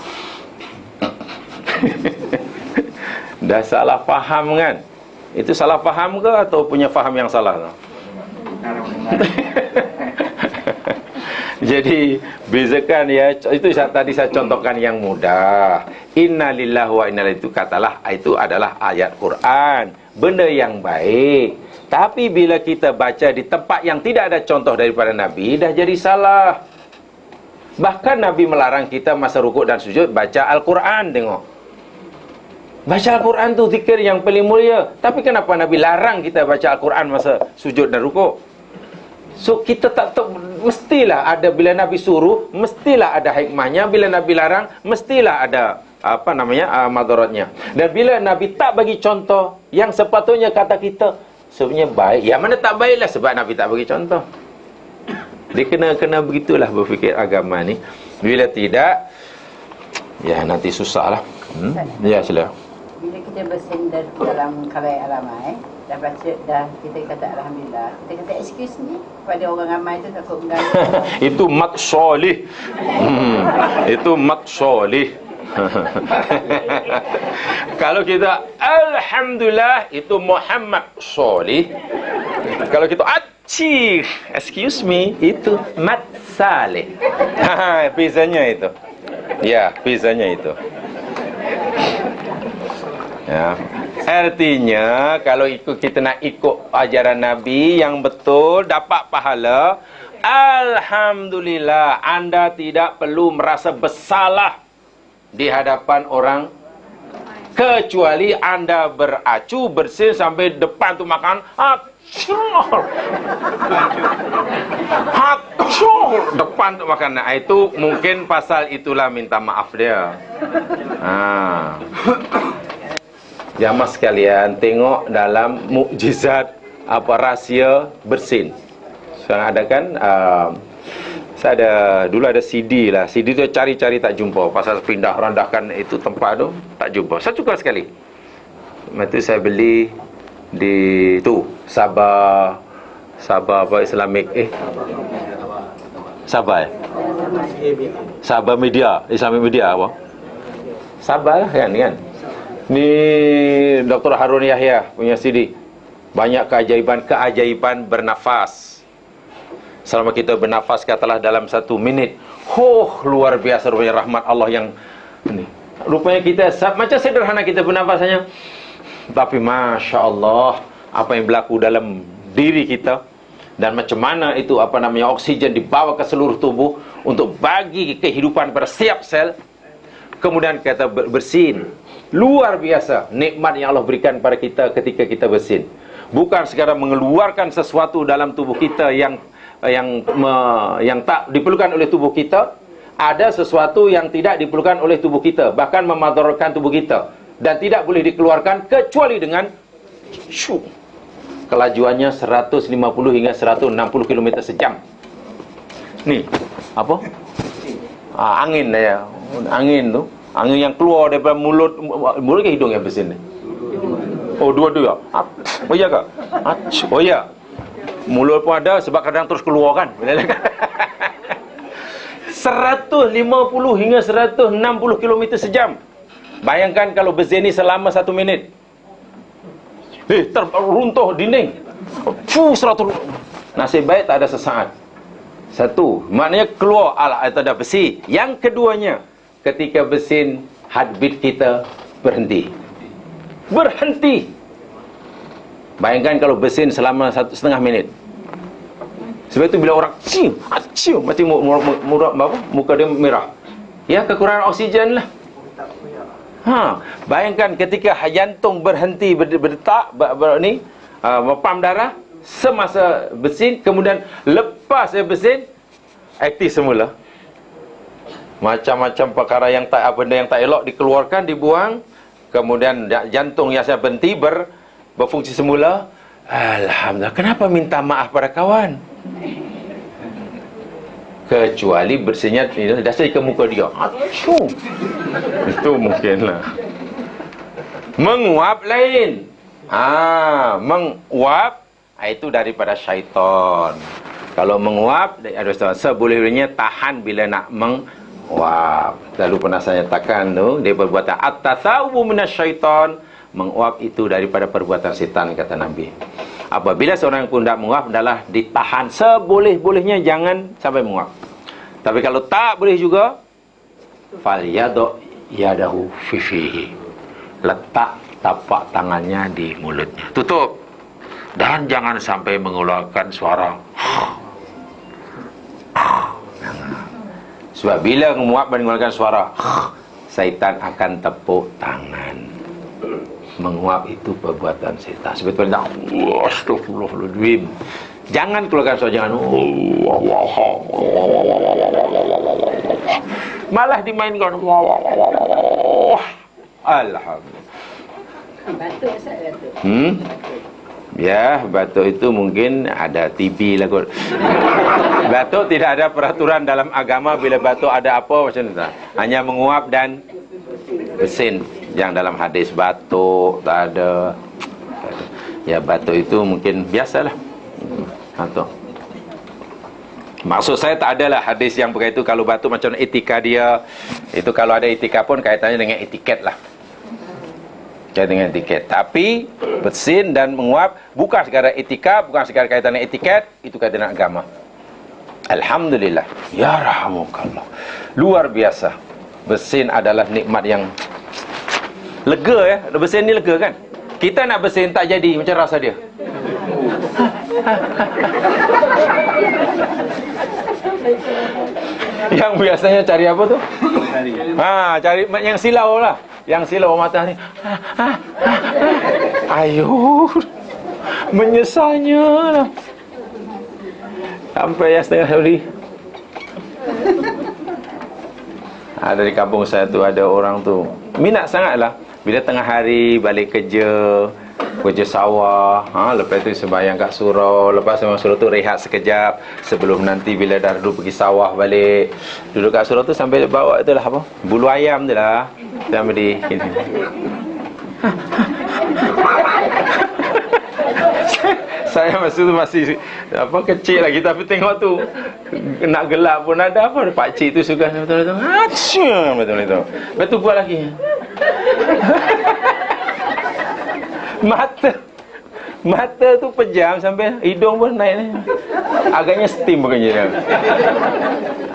Dah salah faham kan? Itu salah faham ke atau punya faham yang salah? Jadi bezakan ya. Itu tadi saya contohkan yang mudah. Innalillahi wa inna ilaihi, itu katalah itu adalah ayat Quran, benda yang baik. Tapi bila kita baca di tempat yang tidak ada contoh daripada Nabi, dah jadi salah. Bahkan Nabi melarang kita masa rukuk dan sujud baca Al-Quran. Tengok, baca Al-Quran tu zikir yang paling mulia. Tapi kenapa Nabi larang kita baca Al-Quran masa sujud dan rukuk? So kita tak tahu, mestilah ada, bila Nabi suruh mestilah ada hikmahnya, bila Nabi larang mestilah ada madaratnya. Dan bila Nabi tak bagi contoh yang sepatutnya kata kita sebenarnya baik, yang mana tak baiklah sebab Nabi tak bagi contoh. Dia kena begitulah berfikir agama ni. Bila tidak, ya nanti susah lah. Ya sila. Bila kita bersin dalam kalai alamai, dah baca, dah kita kata Alhamdulillah, kita kata excuse me pada orang ramai tu takut mengganggu. Itu mat solih. Itu mat solih. Kalau kita Alhamdulillah, itu Muhammad solih. Kalau kita excuse me, itu mat salih. Bezanya itu. Ya, bezanya itu. Ya. Artinya kalau kita nak ikut ajaran Nabi yang betul, dapat pahala, alhamdulillah, anda tidak perlu merasa bersalah di hadapan orang, kecuali anda beracu bersin sampai depan tu makan depan tu makan. Nah, itu mungkin pasal itulah minta maaf dia. Jamaah sekalian, tengok dalam mukjizat apa rahsia bersin. Sekarang ada kan, saya ada dulu ada CD lah. CD tu cari-cari tak jumpa. Pasal pindah randahkan itu tempat tu tak jumpa. Saya suka sekali. Lepas tu saya beli di tu Sabah apa Islamic Sabah Sabah Media, Islamic Media apa? Sabah lah kan. Ni Dr. Harun Yahya punya CD. Banyak keajaiban bernafas. Selama kita bernafas katalah dalam 1 minit, luar biasa rupanya rahmat Allah yang ni. Rupanya kita macam sederhana kita bernafas saja, tapi Masya Allah apa yang berlaku dalam diri kita, dan macam mana itu oksigen dibawa ke seluruh tubuh untuk bagi kehidupan pada setiap sel. Kemudian kita bersin. Luar biasa nikmat yang Allah berikan pada kita ketika kita bersin. Bukan sekadar mengeluarkan sesuatu dalam tubuh kita yang tak diperlukan oleh tubuh kita. Ada sesuatu yang tidak diperlukan oleh tubuh kita, bahkan memadaratkan tubuh kita, dan tidak boleh dikeluarkan kecuali dengan kelajuannya 150 hingga 160 km sejam. Ni apa? Angin ya. Angin tu, angin yang keluar daripada mulut ke hidung yang bersin ni? Oh, dua-dua. Oh ya ke? Oh ya. Mulut pun ada sebab kadang terus keluar kan. 150 hingga 160 km sejam. Bayangkan kalau bersin ni selama 1 minit. Teruntuh dinding. 100. Nasib baik tak ada sesaat. Satu, maknanya keluar itu dah bersih. Yang keduanya, ketika bersin, heartbeat kita berhenti. Bayangkan kalau bersin selama 1,5 minit. Sebab itu bila orang cium mati muka dia merah. Ya, kekurangan oksigen lah. Bayangkan ketika jantung berhenti berdetak, memam darah semasa bersin, kemudian lepas bersin, aktif semula. Macam-macam perkara yang benda yang tak elok dikeluarkan, dibuang, kemudian jantung yang saya berhenti berfungsi semula. Alhamdulillah. Kenapa minta maaf pada kawan? Kecuali bersihnya dasar ke muka dia. Acuh. Itu mungkinlah. Menguap lain. Menguap itu daripada syaitan. Kalau menguap, seboleh-bolehnya tahan bila nak menguap. Lalu pernah saya nyatakan tu, dia perbuatan at-tasawwu minasyaitan. Menguap itu daripada perbuatan setan, kata Nabi. Apabila seorang pun tidak menguap, adalah ditahan seboleh-bolehnya, jangan sampai menguap. Tapi kalau tak boleh juga, falyadu yadahu fi fihi. Letak tapak tangannya di mulutnya. Tutup. Dan jangan sampai mengeluarkan suara. Sebab bila menguap dan mengeluarkan suara, syaitan akan tepuk tangan. Menguap itu perbuatan setan. Sebetulnya astagfirullahaladzim. Jangan keluarkan suara, jangan. Malah dimainkan. Alhamdulillah. Batuk saya batuk. Ya, batuk itu mungkin ada TB lah kot. Batuk tidak ada peraturan dalam agama. Bila batuk ada apa macam tu. Hanya menguap dan bersin. Yang dalam hadis batuk tak ada. Ya, batuk itu mungkin biasalah. Batuk. Maksud saya tak adalah hadis yang berkaitan kalau batuk macam etika dia. Itu kalau ada etika pun kaitannya dengan etiket lah. Kaitan dengan etiket. Tapi bersin dan menguap bukan sekadar etika, bukan sekadar kaitan dengan etiket, itu kaitan dengan agama. Alhamdulillah. Ya rahmukallah. Luar biasa. Bersin adalah nikmat yang lega ya. Bersin ni lega kan? Kita nak bersin tak jadi, macam rasa dia. Yang biasanya cari apa tu? Cari yang silau lah. Yang silau mata ni. Ayo. Menyesalnya lah. Sampai yang setengah hari. Ada di kampung saya tu ada orang tu minat sangatlah. Bila tengah hari balik kerja sawah, lepas tu sembahyang kat surau, lepas sembahyang surau tu rehat sekejap sebelum nanti bila dah duduk pergi sawah balik, duduk kat surau tu sambil bawa itulah apa, bulu ayam tu lah sambil di saya masa tu masih kecil lagi, tapi tengok tu nak gelap pun ada apa, pak cik tu suka betul-betul betul-betul betul buat lagi. Mata tu pejam sampai hidung pun naik. Agaknya steam bukannya dia.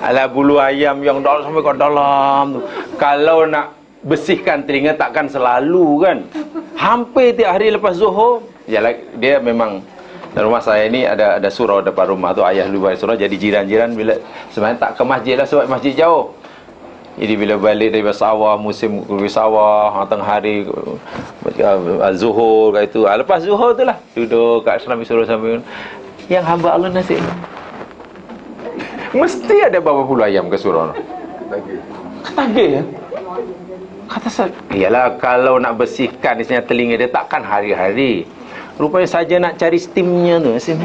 Alah, bulu ayam yang dalam sampai ke dalam tu. Kalau nak bersihkan telinga takkan selalu kan. Hampir tiap hari lepas Zuhur. Yalah, dia memang rumah saya ni ada surau depan rumah tu, ayah luar surau, jadi jiran-jiran bila sebenarnya tak ke masjid lah sebab masjid jauh. Jadi bila balik dari sawah, musim pergi sawah, tengah hari Zuhur kat itu. Lepas Zuhur tu lah duduk kat Serambi Surau sambil yang hamba Allah nasib. Mesti ada bawa bulu ayam ke surau. Ketagih ya. Kata saya, iyalah kalau nak bersihkan di sini telinga dia takkan hari-hari. Rupanya saja nak cari steamnya tu sini.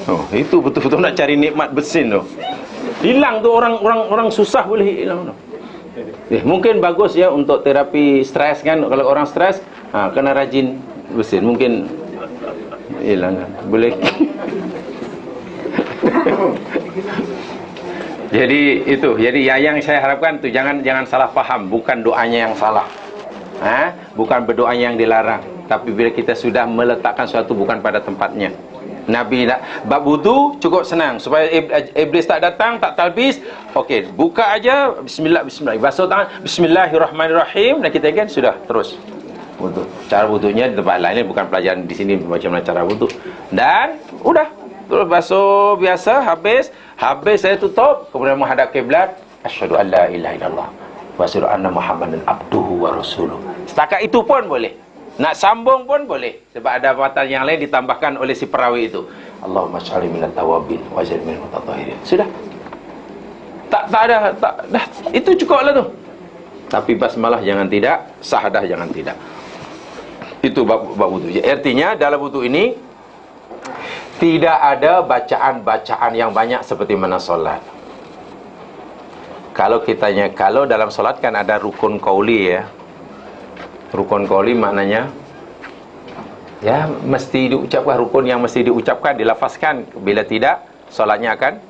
Oh, itu betul-betul nak cari nikmat bersin tu. Hilang tu orang susah boleh hilang tu. Mungkin bagus ya untuk terapi stres kan. Kalau orang stres, kena rajin bersin. Mungkin hilang kan. Boleh. Jadi itu. Jadi yang saya harapkan tu jangan salah faham. Bukan doanya yang salah. Bukan berdoanya yang dilarang. Tapi bila kita sudah meletakkan sesuatu bukan pada tempatnya. Nabi nak bab wudu cukup senang supaya iblis tak datang, tak talbis. Okey, buka aja bismillah, basuh tangan bismillahirrahmanirrahim dan kita kan sudah terus. wudu. Cara wudunya di tempat lain, bukan pelajaran di sini macam mana cara wudu. Dan udah, terus basuh biasa, habis saya tutup, kemudian menghadap kiblat, asyhadu an la ilaha illallah wa asyhadu anna muhammadan abduhu wa rasuluh. Setakat itu pun boleh. Nak sambung pun boleh, sebab ada perkataan yang lain ditambahkan oleh si perawi itu. Allahumma shalli minat tawabin wa jal minal mutatahhirin. Sudah. Tak ada, dah itu cukuplah tu. Tapi basmalah jangan tidak, sahdah jangan tidak. Itu bab wudu. Artinya dalam wudu ini tidak ada bacaan-bacaan yang banyak seperti mana solat. Kalau kitanya, kalau dalam solat kan ada rukun qauli ya. Rukun qauli maknanya ya mesti diucapkan, rukun yang mesti diucapkan, dilafazkan. Bila tidak, solatnya akan.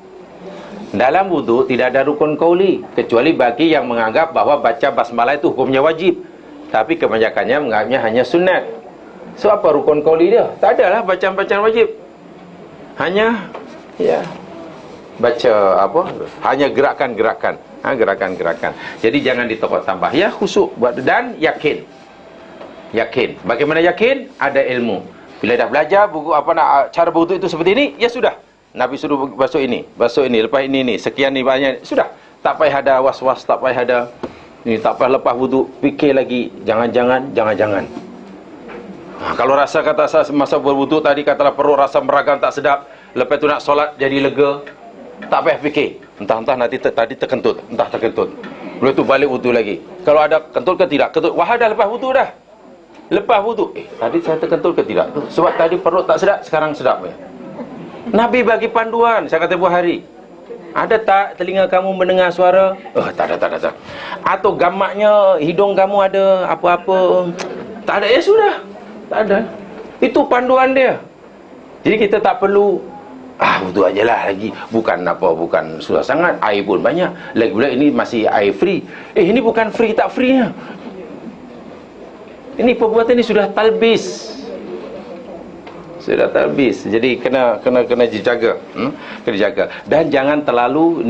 Dalam wudu tidak ada rukun qauli, kecuali bagi yang menganggap bahawa baca basmalah itu hukumnya wajib. Tapi kebanyakannya menganggapnya hanya sunat. So apa rukun qauli dia? Tak adalah bacaan-bacaan wajib. Hanya ya baca apa? Hanya gerakan-gerakan. Gerakan-gerakan. Jadi jangan ditokok tambah. Ya khusyuk buat dan yakin. Yakin. Bagaimana yakin? Ada ilmu. Bila dah belajar buku apa nak cara berwuduk itu seperti ini, ya sudah. Nabi suruh basuh ini, lepas ini, sekian ni banyak. Sudah. Tak payah ada was-was, tak payah ada ni, tak payah lepas wuduk fikir lagi jangan-jangan. Kalau rasa kata masa berwuduk tadi katalah perut rasa meragam tak sedap, lepas tu nak solat jadi lega, tak payah fikir. Entah nanti tadi terkentut, Lepas tu balik wuduk lagi. Kalau ada kentut ke tidak? Kentut. Wah, dah lepas wuduk dah. Lepas wuduk, tadi saya terkentut ke tidak? Sebab tadi perut tak sedap, sekarang sedap ya. Nabi bagi panduan, saya kata buah hari. Ada tak telinga kamu mendengar suara? Tak ada. Atau gamaknya hidung kamu ada apa-apa? Tak ada, ya sudah. Tak ada. Itu panduan dia. Jadi kita tak perlu wuduk ajalah lagi. Bukan susah sangat, air pun banyak. Lagi pula ini masih air free. Ini bukan free tak free nya. Ini perbuatan ini sudah talbis. Jadi kena dijaga. Kena jaga. Dan jangan terlalu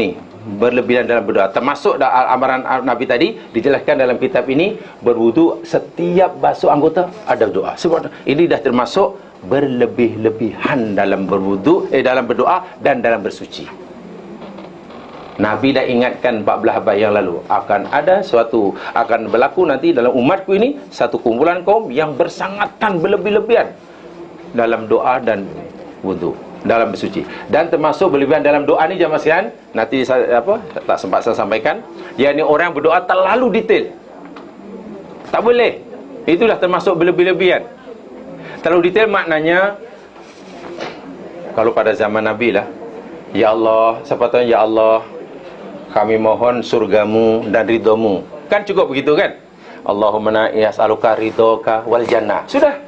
berlebihan dalam berdoa. Termasuk amaran Nabi tadi dijelaskan dalam kitab ini, berwudu setiap basuh anggota ada doa. Sebab ini dah termasuk berlebih-lebihan dalam berwudu, dalam berdoa dan dalam bersuci. Nabi dah ingatkan 14 abad yang lalu akan berlaku nanti dalam umatku ini satu kumpulan kaum yang bersangatan berlebih-lebihan dalam doa dan wudu, dalam bersuci. Dan termasuk berlebihan dalam doa ni jemaah sekalian, nanti tak sempat saya sampaikan, yakni orang berdoa terlalu detail. Tak boleh. Itulah termasuk berlebih-lebihan. Terlalu detail maknanya, kalau pada zaman Nabi lah, ya Allah, sepatutnya ya Allah, kami mohon surgamu dan ridhamu. Kan cukup begitu kan? Allahumma as'aluka ridhaka wal jannah. Sudah.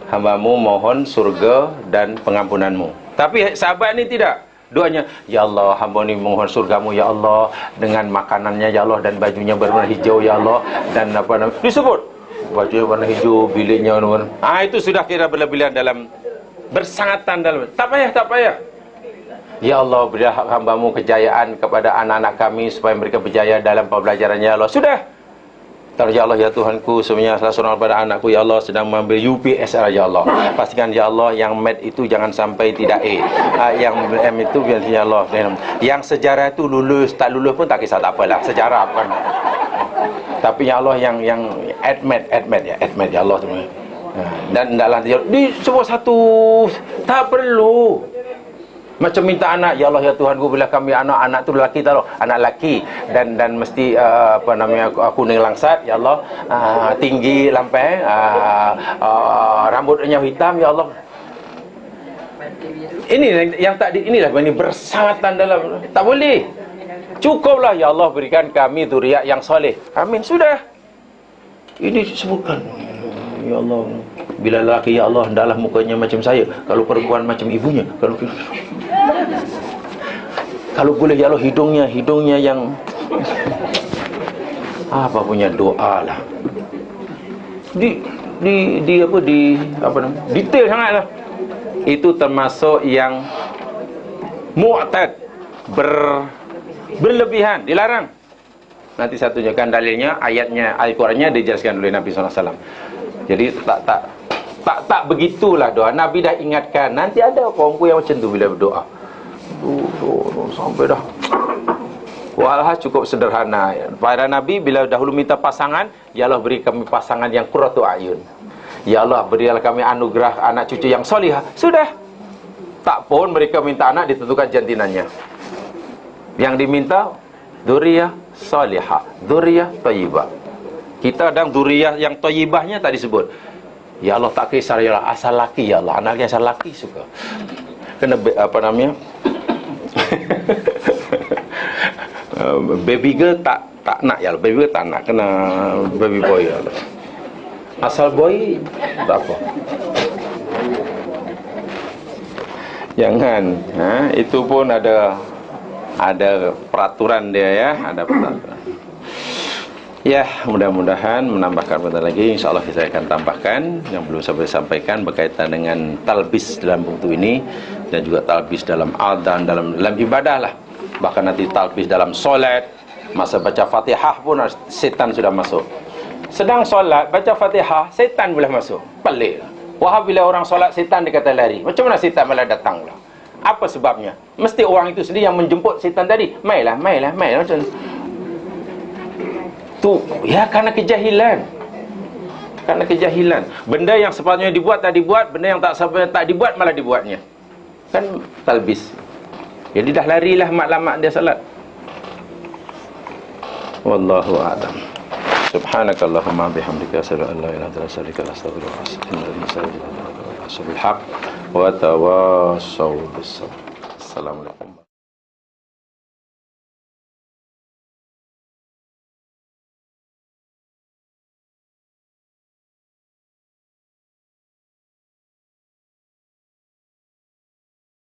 Hambamu mohon surga dan pengampunanmu. Tapi sahabat ni tidak. Doanya, ya Allah, hamba ni mohon surgamu ya Allah, dengan makanannya ya Allah, dan bajunya berwarna hijau ya Allah, dan disebut baju warna hijau, biliknya warna. Itu sudah kira berlebihan dalam bersangatan dalam. Tak payah. Ya Allah, berilah hambamu kejayaan kepada anak-anak kami supaya mereka berjaya dalam pembelajarannya ya Allah. Sudah. Kalau ya Allah ya Tuhanku, sebenarnya salah seorang pada anakku ya Allah sedang mengambil UPSR ya Allah. Pastikan ya Allah yang mat itu jangan sampai tidak A. Yang M itu biasanya ya Allah. Yang sejarah itu lulus tak lulus pun tak kisah, tak apalah. Sejarah bukan. Tapi ya Allah yang admit ya Allah tu. Dan hendaklah disebut satu, tak perlu. Macam minta anak, ya Allah ya Tuhanku, bila kami anak tu lelaki tahu, anak lelaki dan mesti kuning langsat ya Allah, tinggi lampai, rambutnya hitam ya Allah. Ini yang tak inilah ini bersangatan dalam, tak boleh. Cukuplah ya Allah berikan kami zuriat yang soleh. Amin, sudah. Ini disebutkan. Ya Allah, bila lelaki ya Allah hendaklah mukanya macam saya, kalau perempuan macam ibunya, kalau boleh ya Allah hidungnya yang apa punya doa lah. Detail sangatlah. Itu termasuk yang mu'tad, berlebihan, dilarang. Nanti saya tunjukkan dalilnya, ayatnya, Al-Qurannya dijelaskan oleh Nabi SAW. Jadi tak begitulah doa. Nabi dah ingatkan. Nanti ada kaumku yang macam tu bila berdoa. Sampai dah. Walha cukup sederhana. Para Nabi bila dahulu minta pasangan, ya Allah beri kami pasangan yang qurratu ayun. Ya Allah berilah kami anugerah anak cucu yang solihah. Sudah. Tak pun mereka minta anak ditentukan jantinannya. Yang diminta dzurriyyah solihah, dzurriyyah thayyibah. Kita ada dzurriyyah yang thayyibahnya tak disebut. Ya Allah tak kisah ya Allah, asal laki ya Allah, anaknya asal laki suka. Kena apa namanya? Baby girl tak nak ya Allah, baby girl tak nak, kena baby boy ya Allah. Asal boy tak apa. Jangan, itu pun ada peraturan dia ya, ada peraturan. Ya, mudah-mudahan menambahkan bentar lagi, insyaAllah kita akan tambahkan yang belum sampai sampaikan berkaitan dengan talbis dalam buku ini dan juga talbis dalam adhan, dalam ibadah lah. Bahkan nanti talbis dalam solat, masa baca Fatihah pun setan sudah masuk. Sedang solat baca Fatihah, setan boleh masuk. Pelik lah. Wah, bila orang solat setan dia kata lari. Macam mana setan malah datang lah? Apa sebabnya? Mesti orang itu sendiri yang menjemput setan tadi. Mailah macam tu. Ya, karena kejahilan. Karena kejahilan. Benda yang sepatutnya dibuat tak dibuat, benda yang tak dibuat malah dibuatnya. Kan talbis. Jadi dah larilah mak dia salat. Wallahu a'lam. Subhanakallahumma bihamdika asyhadu an la ilaha illa anta astaghfiruka wa atubu ilaik. Wa tawassaw bis sabr. Assalamualaikum.